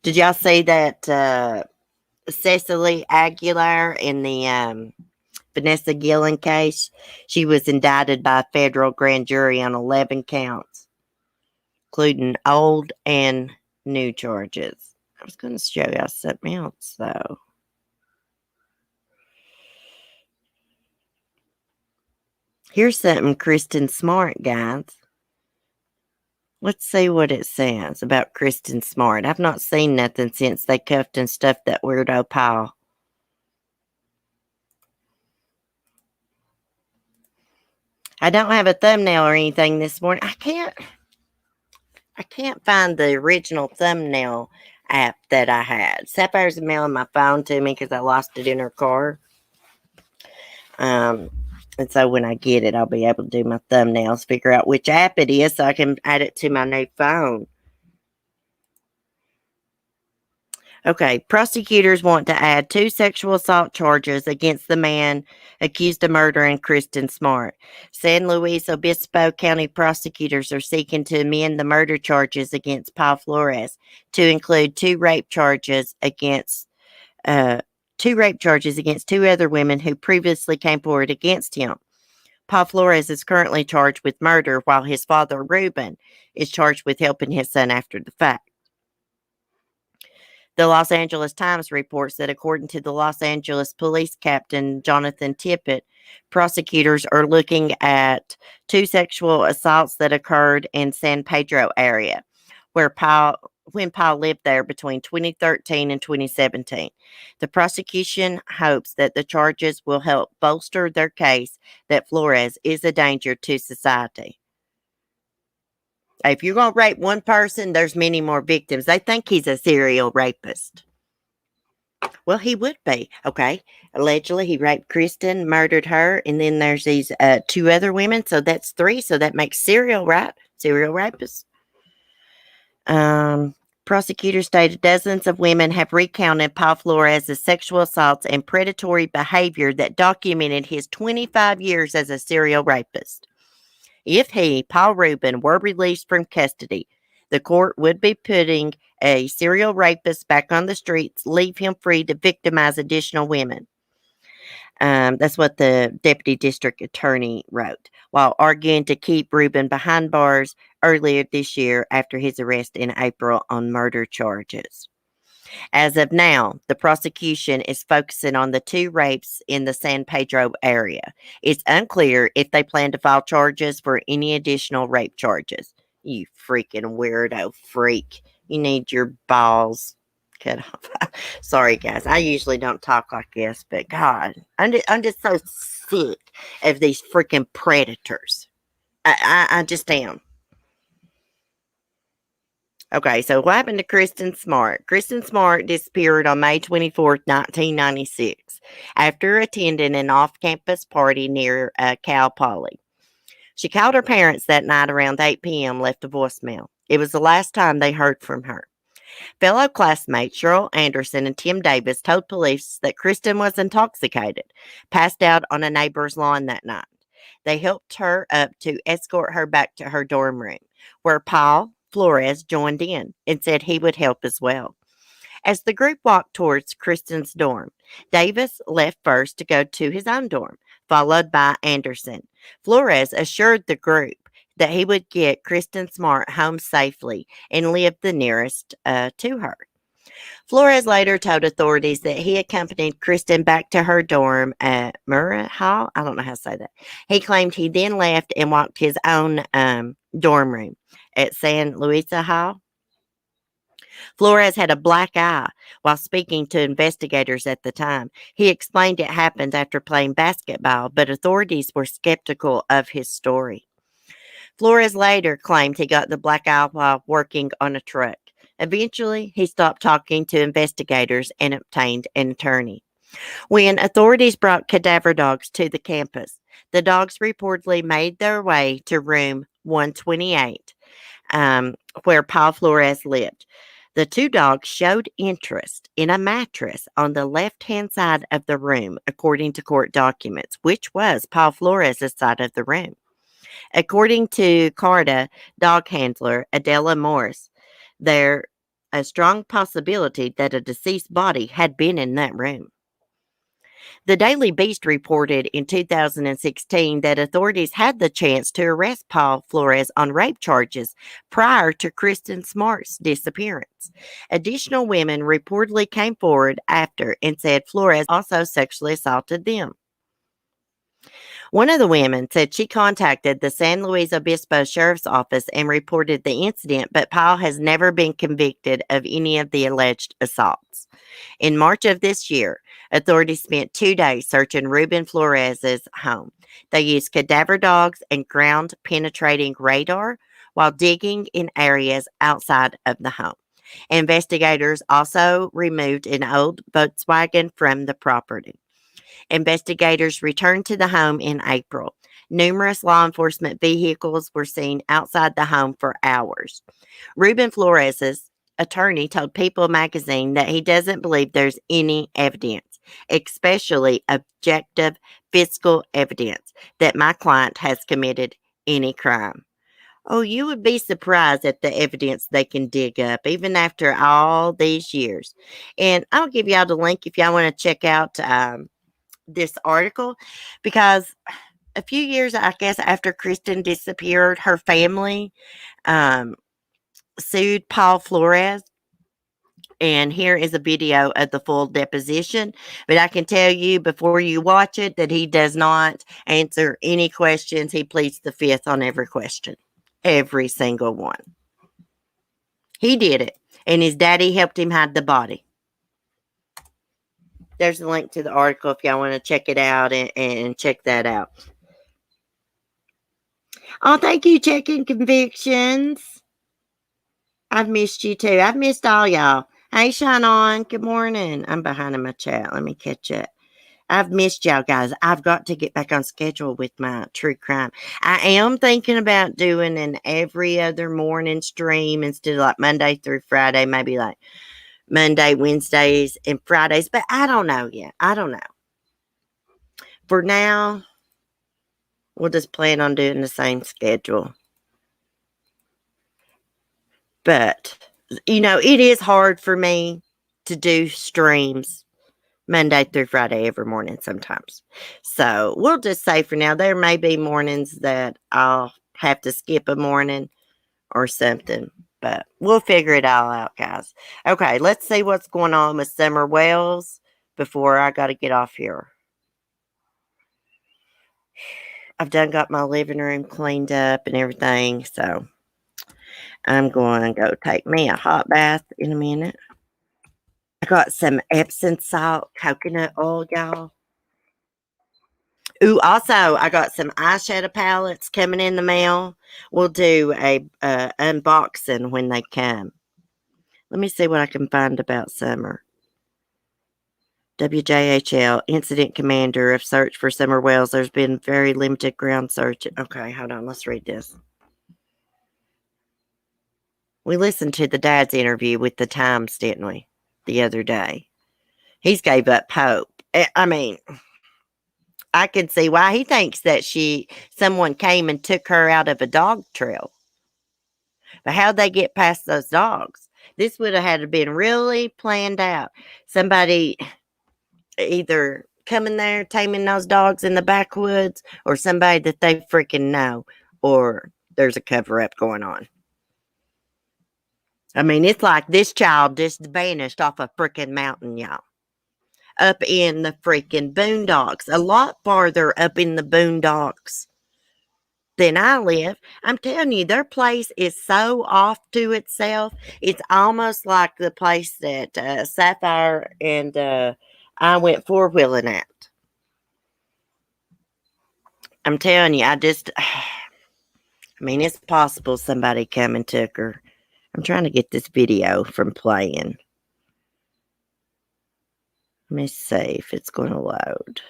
Did y'all see that Cecily Aguilar in the Vanessa Gillen case? She was indicted by a federal grand jury on 11 counts, including old and new charges. I was going to show y'all something else, though. Here's something Kristen Smart, guys. Let's see what it says about Kristen Smart. I've not seen nothing since they cuffed and stuffed that weirdo Paul. I don't have a thumbnail or anything this morning. I can't find the original thumbnail app that I had. Sapphire's mailing my phone to me because I lost it in her car. And so when I get it, I'll be able to do my thumbnails, figure out which app it is so I can add it to my new phone. Okay, prosecutors want to add 2 sexual assault charges against the man accused of murdering Kristen Smart. San Luis Obispo County prosecutors are seeking to amend the murder charges against Paul Flores to include 2 rape charges against 2 other women who previously came forward against him. Paul Flores is currently charged with murder, while his father, Ruben, is charged with helping his son after the fact. The Los Angeles Times reports that according to the Los Angeles police captain, Jonathan Tippett, prosecutors are looking at 2 sexual assaults that occurred in San Pedro area, when Paul lived there between 2013 and 2017. The prosecution hopes that the charges will help bolster their case that Flores is a danger to society. If you're going to rape one person, there's many more victims. They think he's a serial rapist. Well, he would be. Okay. Allegedly, he raped Kristen, murdered her, and then there's these 2 other women. So that's 3. So that makes serial, right? Serial rapist. Prosecutors stated dozens of women have recounted Paul Flores' sexual assaults and predatory behavior that documented his 25 years as a serial rapist. If he, Paul Rubin, were released from custody, the court would be putting a serial rapist back on the streets, leave him free to victimize additional women. That's what the deputy district attorney wrote, while arguing to keep Rubin behind bars earlier this year after his arrest in April on murder charges. As of now, the prosecution is focusing on the 2 rapes in the San Pedro area. It's unclear if they plan to file charges for any additional rape charges. You freaking weirdo freak. You need your balls cut off. Sorry, guys. I usually don't talk like this, but God, I'm just so sick of these freaking predators. I just am. Okay, so what happened to Kristen Smart? Kristen Smart disappeared on May 24th, 1996, after attending an off campus party near Cal Poly. She called her parents that night around 8 p.m., left a voicemail. It was the last time they heard from her. Fellow classmates Cheryl Anderson and Tim Davis told police that Kristen was intoxicated, passed out on a neighbor's lawn that night. They helped her up to escort her back to her dorm room, where Paul Flores joined in and said he would help as well. As the group walked towards Kristen's dorm, Davis left first to go to his own dorm, followed by Anderson. Flores assured the group that he would get Kristen Smart home safely and lived the nearest to her. Flores later told authorities that he accompanied Kristen back to her dorm at Murrah Hall. I don't know how to say that. He claimed he then left and walked his own dorm room at San Luisa Hall. Flores had a black eye while speaking to investigators at the time. He explained it happened after playing basketball, but authorities were skeptical of his story. Flores later claimed he got the black eye while working on a truck. Eventually, he stopped talking to investigators and obtained an attorney. When authorities brought cadaver dogs to the campus, the dogs reportedly made their way to room 128, where Paul Flores lived. The two dogs showed interest in a mattress on the left-hand side of the room, according to court documents, which was Paul Flores' side of the room. According to CARTA dog handler Adela Morris, there a strong possibility that a deceased body had been in that room. The Daily Beast reported in 2016 that authorities had the chance to arrest Paul Flores on rape charges prior to Kristen Smart's disappearance. Additional women reportedly came forward after and said Flores also sexually assaulted them. One of the women said she contacted the San Luis Obispo Sheriff's Office and reported the incident, but Paul has never been convicted of any of the alleged assaults. In March of this year, authorities spent 2 days searching Ruben Flores' home. They used cadaver dogs and ground-penetrating radar while digging in areas outside of the home. Investigators also removed an old Volkswagen from the property. Investigators returned to the home in April. Numerous law enforcement vehicles were seen outside the home for hours. Ruben Flores' attorney told People magazine that he doesn't believe there's any evidence, especially objective physical evidence, that my client has committed any crime. Oh, you would be surprised at the evidence they can dig up, even after all these years. And I'll give y'all the link if y'all want to check out this article, because a few years, I guess, after Kristen disappeared, her family sued Paul Flores. And here is a video of the full deposition. But I can tell you before you watch it that he does not answer any questions. He pleads the fifth on every question, every single one. He did it, and his daddy helped him hide the body. There's a link to the article if y'all want to check it out and check that out. Oh, thank you, Checking Convictions. I've missed you too. I've missed all y'all. Hey, Shine On. Good morning. I'm behind in my chat. Let me catch up. I've missed y'all, guys. I've got to get back on schedule with my true crime. I am thinking about doing an every other morning stream instead of like Monday through Friday, maybe like Monday, Wednesdays, and Fridays. But I don't know yet. I don't know. For now, we'll just plan on doing the same schedule. But, you know, it is hard for me to do streams Monday through Friday every morning sometimes. So we'll just say for now, there may be mornings that I'll have to skip a morning or something. But we'll figure it all out, guys. Okay, let's see what's going on with Summer Wells before I got to get off here. I've done got my living room cleaned up and everything, so I'm going to go take me a hot bath in a minute. I got some Epsom salt coconut oil, y'all. Ooh, also, I got some eyeshadow palettes coming in the mail. We'll do a unboxing when they come. Let me see what I can find about summer. WJHL, Incident Commander of Search for Summer Wells. There's been very limited ground search. Okay, hold on. Let's read this. We listened to the dad's interview with the Times, didn't we, the other day? He's gave up hope. I mean, I can see why he thinks that someone came and took her out of a dog trail. But how'd they get past those dogs? This would have had to been really planned out. Somebody either coming there, taming those dogs in the backwoods, or somebody that they freaking know, or there's a cover up going on. I mean, it's like this child just vanished off a freaking mountain, y'all. Up in the freaking boondocks, a lot farther up in the boondocks than I live. I'm telling you, their place is so off to itself. It's almost like the place that Sapphire and I went four-wheeling at. I'm telling you, I mean, it's possible somebody come and took her. I'm trying to get this video from playing. Let me see if it's going to load.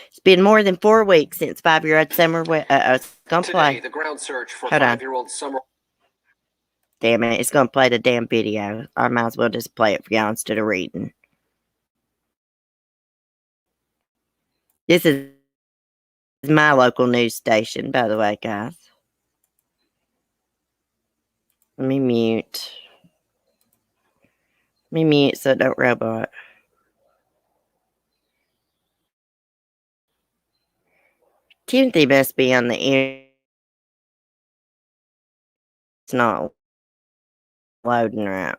It's been more than 4 weeks since 5-year-old Summer. It's going to play. The ground search for Hold on. 5-year-old Summer. Damn it, it's going to play the damn video. I might as well just play it for y'all instead of reading. This is my local news station, by the way, guys. Let me mute. Let me mute so it don't robot. Timothy must be on the air. It's not loading right.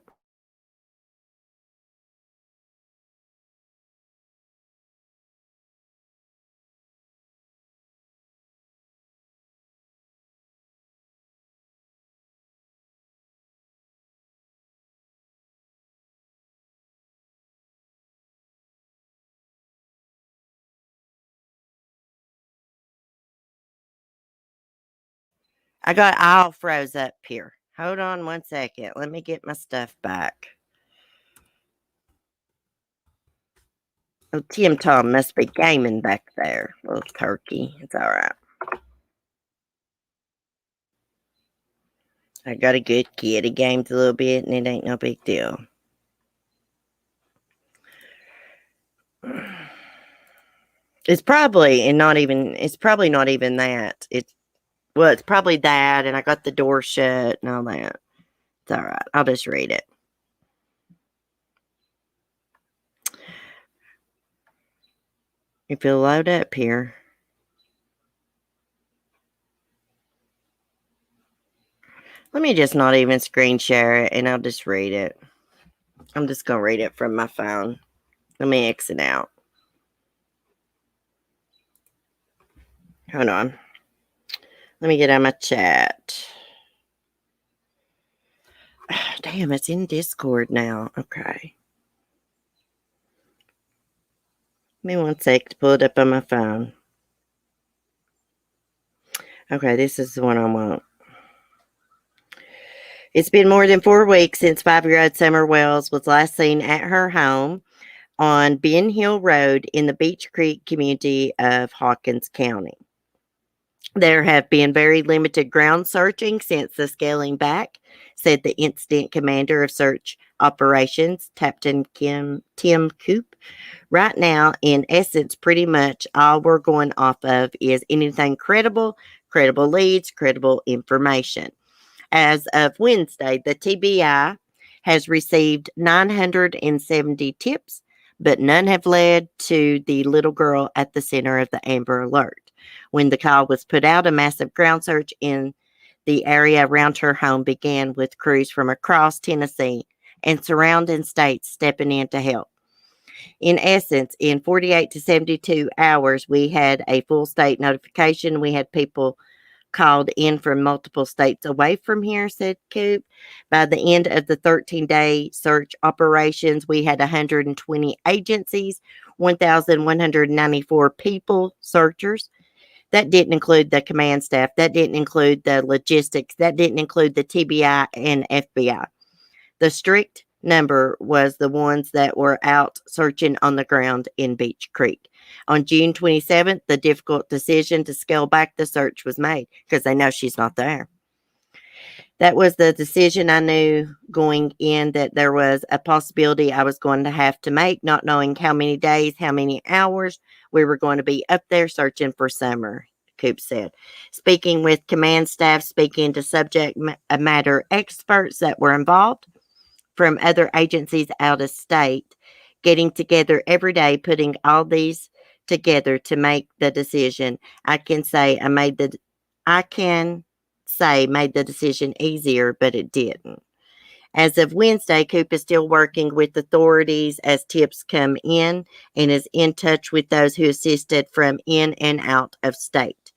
I got all froze up here. Hold on 1 second. Let me get my stuff back. Oh, Tim Tom must be gaming back there. Little turkey. It's all right. I got a good kid. He games a little bit, and it ain't no big deal. It's probably not even that. It's probably that, and I got the door shut and all that. It's all right. I'll just read it. If you'll load up here. Let me just not even screen share it, and I'll just read it. I'm just going to read it from my phone. Let me exit out. Hold on. Let me get on my chat. Damn, it's in Discord now. Okay. Give me 1 sec to pull it up on my phone. Okay, this is the one I want. It's been more than 4 weeks since 5-year-old Summer Wells was last seen at her home on Ben Hill Road in the Beach Creek community of Hawkins County. There have been very limited ground searching since the scaling back, said the incident commander of search operations, Captain Tim Coop. Right now, in essence, pretty much all we're going off of is anything credible leads, credible information. As of Wednesday, the TBI has received 970 tips, but none have led to the little girl at the center of the Amber Alert. When the call was put out, a massive ground search in the area around her home began with crews from across Tennessee and surrounding states stepping in to help. In essence, in 48 to 72 hours, we had a full state notification. We had people called in from multiple states away from here, said Coop. By the end of the 13-day search operations, we had 120 agencies 1,194 people, searchers. That didn't include the command staff. That didn't include the logistics. That didn't include the TBI and FBI. The strict number was the ones that were out searching on the ground in Beach Creek. On June 27th, the difficult decision to scale back the search was made because they know she's not there. That was the decision I knew going in that there was a possibility I was going to have to make, not knowing how many days, how many hours we were going to be up there searching for Summer, Coop said. Speaking with command staff, speaking to subject matter experts that were involved from other agencies out of state, getting together every day, putting all these together to make the decision. I can say made the decision easier, but it didn't. As of Wednesday, Coop is still working with authorities as tips come in and is in touch with those who assisted from in and out of state.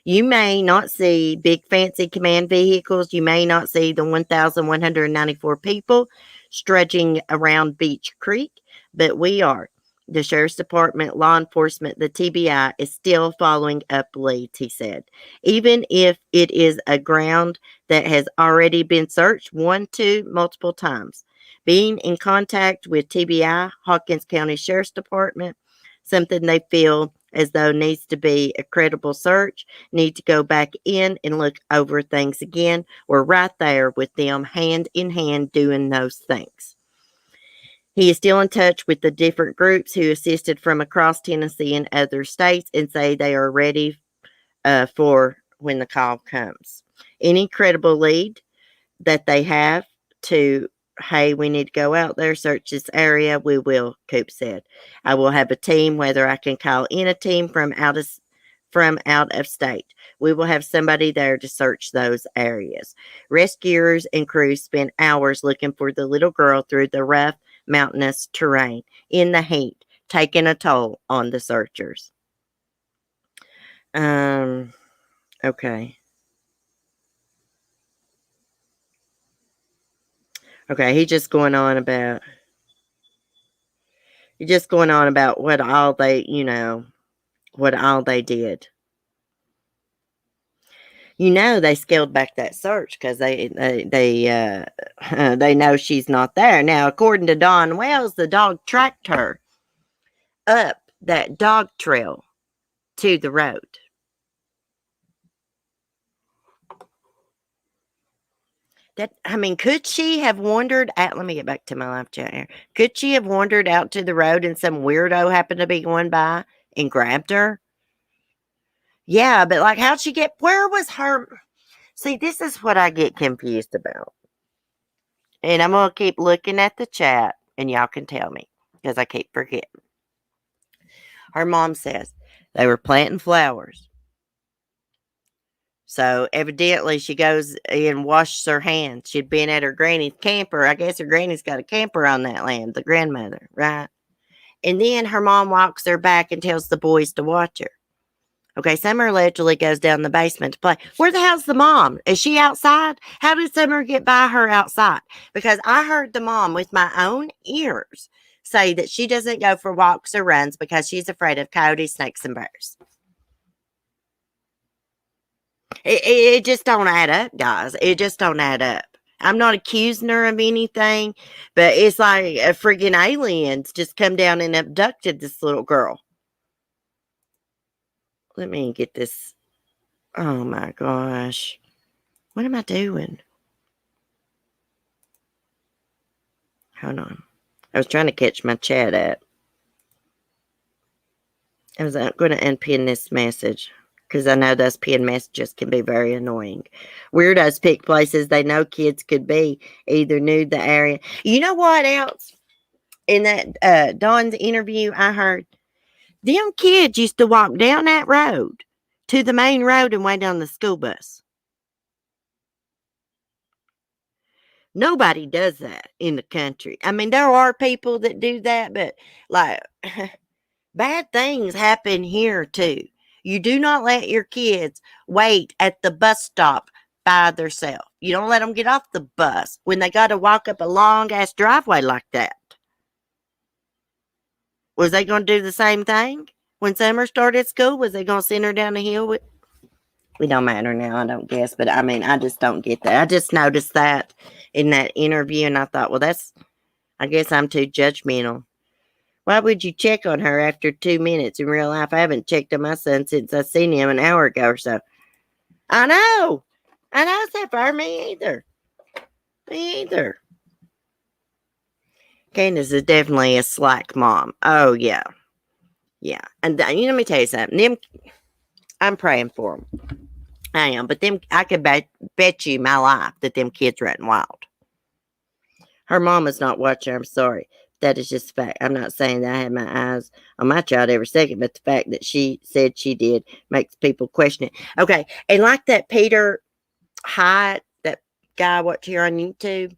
You may not see big fancy command vehicles. You may not see the 1,194 people strudging around Beach Creek, but we are. The Sheriff's Department, law enforcement, the TBI is still following up leads, he said. Even if it is a ground that has already been searched 1, 2, multiple times. Being in contact with TBI, Hawkins County Sheriff's Department, something they feel as though needs to be a credible search, need to go back in and look over things again. We're right there with them, hand in hand, doing those things. He is still in touch with the different groups who assisted from across Tennessee and other states and say they are ready for when the call comes. Any credible lead that they have to, hey, we need to go out there, search this area, we will, Coop said. I will have a team, whether I can call in a team from out of state. We will have somebody there to search those areas. Rescuers and crews spent hours looking for the little girl through the rough, mountainous terrain in the heat, taking a toll on the searchers. Okay. Okay, he's just going on about what all they, what all they did. They scaled back that search because they know she's not there. Now, according to Don Wells, the dog tracked her up that dog trail to the road. Could she have wandered out? Let me get back to my live chat here. Could she have wandered out to the road and some weirdo happened to be going by and grabbed her? Yeah, but how'd she where was her? See, this is what I get confused about. And I'm going to keep looking at the chat and y'all can tell me because I keep forgetting. Her mom says they were planting flowers. So evidently she goes and washes her hands. She'd been at her granny's camper. I guess her granny's got a camper on that land, the grandmother, right? And then her mom walks her back and tells the boys to watch her. Okay, Summer allegedly goes down the basement to play. Where the hell's the mom? Is she outside? How did Summer get by her outside? Because I heard the mom with my own ears say that she doesn't go for walks or runs because she's afraid of coyotes, snakes, and bears. It just don't add up, guys. It just don't add up. I'm not accusing her of anything, but it's like a freaking aliens just come down and abducted this little girl. Let me get this. Oh my gosh. What am I doing? Hold on. I was trying to catch my chat up. I was going to unpin this message because I know those pinned messages can be very annoying. Weirdos pick places they know kids could be, either knew the area. You know what else? In that Dawn's interview, I heard them kids used to walk down that road to the main road and wait on the school bus. Nobody does that in the country. There are people that do that, but bad things happen here too. You do not let your kids wait at the bus stop by themselves. You don't let them get off the bus when they got to walk up a long ass driveway like that. Was they going to do the same thing when Summer started school? Was they going to send her down the hill with? It don't matter now, I don't guess. But I mean, I just don't get that. I just noticed that in that interview, and I thought, well, I guess I'm too judgmental. Why would you check on her after 2 minutes in real life? I haven't checked on my son since I seen him an hour ago or so. I know. It's not for me either. Me either. Candace is definitely a slack mom. Oh, yeah. Yeah. And let me tell you something. I'm praying for them. I am. But I could bet you my life that them kids running wild. Her mama's not watching. I'm sorry. That is just a fact. I'm not saying that I have my eyes on my child every second, but the fact that she said she did makes people question it. Okay. And like that Peter Hyde, that guy I watch here on YouTube,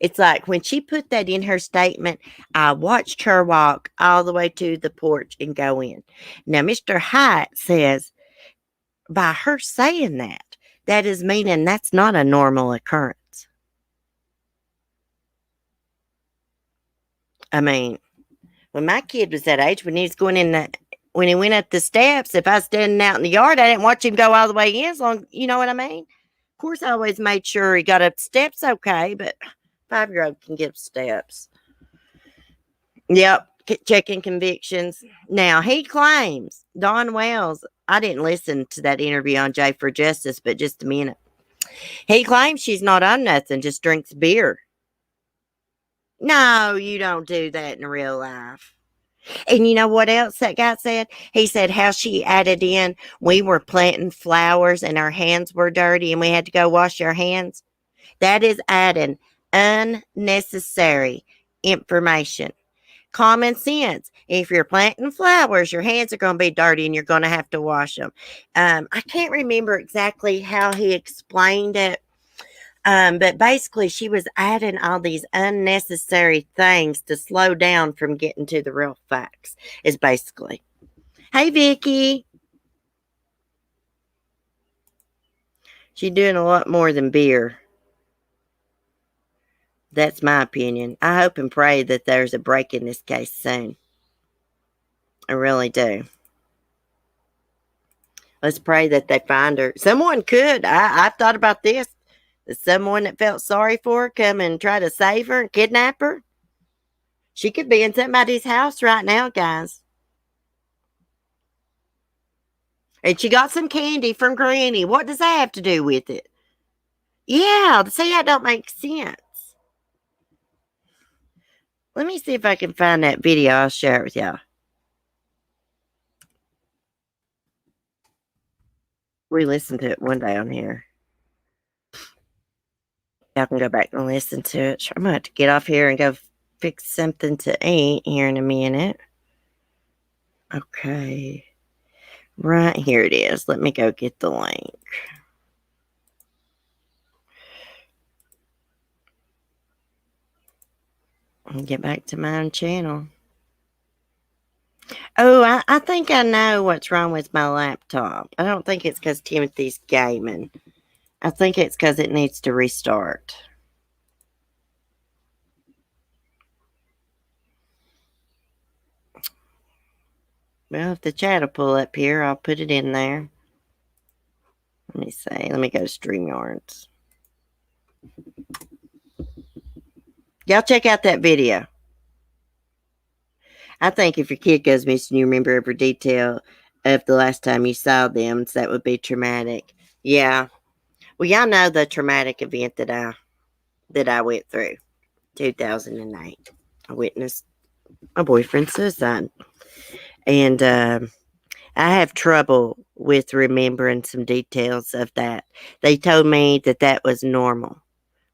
it's like when she put that in her statement, I watched her walk all the way to the porch and go in. Now, Mr. Hyde says, by her saying that, that is meaning that's not a normal occurrence. I mean, when my kid was that age, when he was going when he went up the steps, if I was standing out in the yard, I didn't watch him go all the way in as long, you know what I mean? Of course, I always made sure he got up the steps okay, but 5-year-old can get up steps. Yep, checking convictions. Now, he claims, Don Wells, I didn't listen to that interview on Jay for Justice, but just a minute. He claims she's not on nothing, just drinks beer. No, you don't do that in real life. And you know what else that guy said? He said how she added in, we were planting flowers and our hands were dirty and we had to go wash our hands. That is adding unnecessary information. Common sense. If you're planting flowers, your hands are going to be dirty and you're going to have to wash them. I can't remember exactly how he explained it. But basically, she was adding all these unnecessary things to slow down from getting to the real facts, is basically. Hey, Vicky. She's doing a lot more than beer. That's my opinion. I hope and pray that there's a break in this case soon. I really do. Let's pray that they find her. Someone could. I've thought about this. Someone that felt sorry for her come and try to save her and kidnap her. She could be in somebody's house right now, guys. And she got some candy from Granny. What does that have to do with it? Yeah, see, that don't make sense. Let me see if I can find that video. I'll share it with y'all. We listened to it one day on here. Y'all can go back and listen to it. I'm going to have to get off here and go fix something to eat here in a minute. Okay. Right here it is. Let me go get the link. And get back to my own channel. Oh, I think I know what's wrong with my laptop. I don't think it's because Timothy's gaming. I think it's because it needs to restart. Well, if the chat will pull up here, I'll put it in there. Let me see. Let me go to StreamYards. Y'all check out that video. I think if your kid goes missing, you remember every detail of the last time you saw them, so that would be traumatic. Yeah. Well, y'all know the traumatic event that I went through. 2008. I witnessed my boyfriend's suicide. And I have trouble with remembering some details of that. They told me that was normal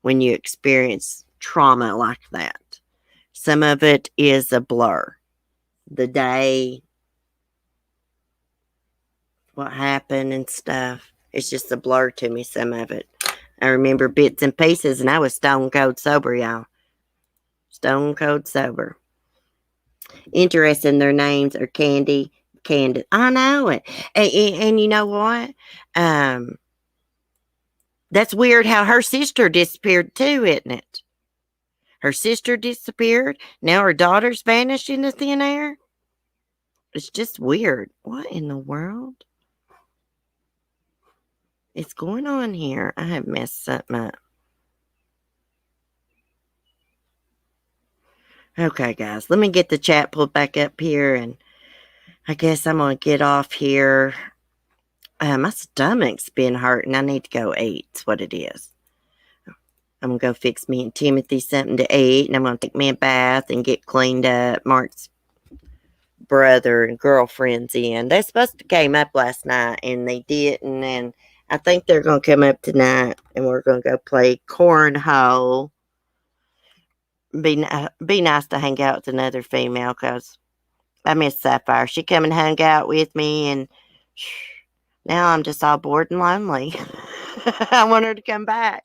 when you experience trauma like that. Some of it is a blur. The day, what happened and stuff. It's just a blur to me, some of it. I remember bits and pieces, and I was stone cold sober, y'all. Stone cold sober. Interesting, their names are Candy, Candace. I know it. And you know what? That's weird how her sister disappeared too, isn't it? Her sister disappeared. Now her daughter's vanished into thin air. It's just weird. What in the world is going on here? I have messed something up. Okay, guys, let me get the chat pulled back up here, and I guess I'm going to get off here. My stomach's been hurting. I need to go eat. That's what it is. I'm going to go fix me and Timothy something to eat, and I'm going to take me a bath and get cleaned up. Mark's brother and girlfriend's in. They supposed to came up last night, and they didn't, and I think they're going to come up tonight, and we're going to go play cornhole. Be nice to hang out with another female, because I miss Sapphire. She come and hung out with me, and now I'm just all bored and lonely. I want her to come back.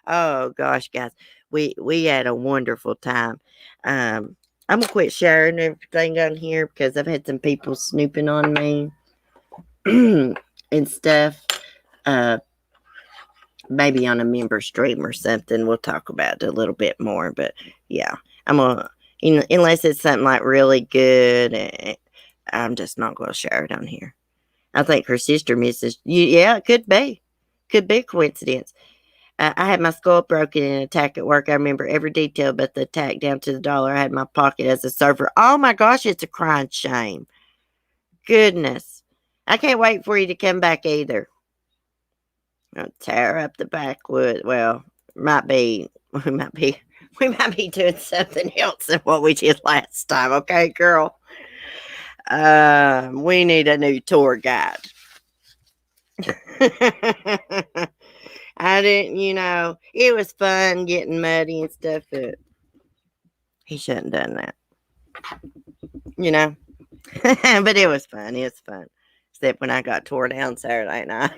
Oh gosh, guys, we had a wonderful time. I'm gonna quit sharing everything on here because I've had some people snooping on me and stuff. Maybe on a member stream or something, we'll talk about it a little bit more. But yeah, I'm gonna, unless it's something like really good, I'm just not gonna share it on here. I think her sister misses. Yeah, it could be a coincidence. I had my skull broken in an attack at work. I remember every detail but the attack down to the dollar. I had in my pocket as a server. Oh my gosh, it's a crying shame. Goodness. I can't wait for you to come back either. I'll tear up the backwood. Well, we might be doing something else than what we did last time. Okay, girl. We need a new tour guide. I didn't, it was fun getting muddy and stuff, but he shouldn't have done that. But it was fun. It was fun. Except when I got tore down Saturday night.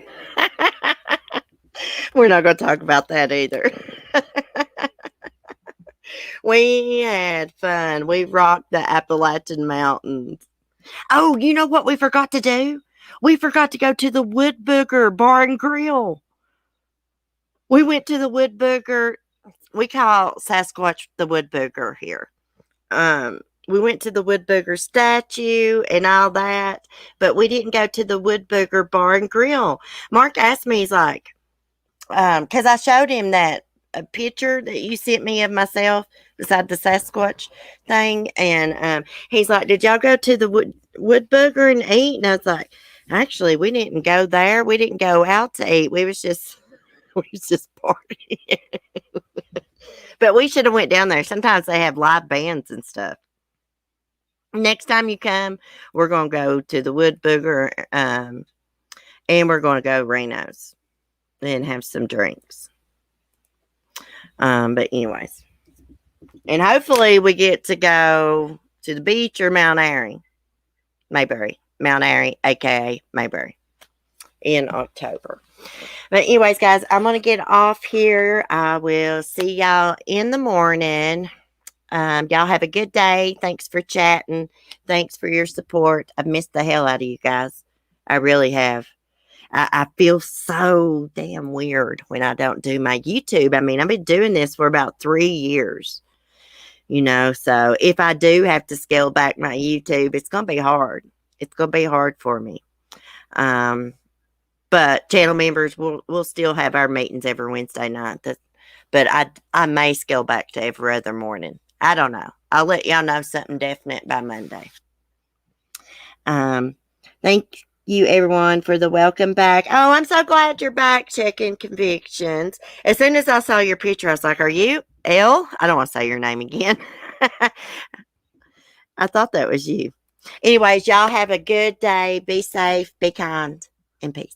We're not going to talk about that either. We had fun. We rocked the Appalachian Mountains. Oh, you know what we forgot to do? We forgot to go to the Wood Booger Bar and Grill. We went to the Wood Booger. We call Sasquatch the Wood Booger here. We went to the Wood Booger statue and all that, but we didn't go to the Wood Booger Bar and Grill. Mark asked me, he's like, because I showed him that a picture that you sent me of myself beside the Sasquatch thing, and he's like, "Did y'all go to the Wood Booger and eat?" And I was like, "Actually, we didn't go there. We didn't go out to eat. We was just partying." But we should have went down there. Sometimes they have live bands and stuff. Next time you come, we're going to go to the Wood Booger, and we're going to go Reno's and have some drinks. But anyways, and hopefully we get to go to the beach or Mount Airy, aka Mayberry, in October. But anyways, guys, I'm going to get off here. I will see y'all in the morning. Y'all have a good day. Thanks for chatting. Thanks for your support. I've missed the hell out of you guys. I really have. I feel so damn weird when I don't do my YouTube. I mean, I've been doing this for about 3 years, so if I do have to scale back my YouTube, it's going to be hard. It's going to be hard for me. But channel members will still have our meetings every Wednesday night. But I may scale back to every other morning. I don't know. I'll let y'all know something definite by Monday. Thank you, everyone, for the welcome back. Oh, I'm so glad you're back checking convictions. As soon as I saw your picture, I was like, "Are you Elle?" I don't want to say your name again. I thought that was you. Anyways, y'all have a good day. Be safe, be kind, and peace.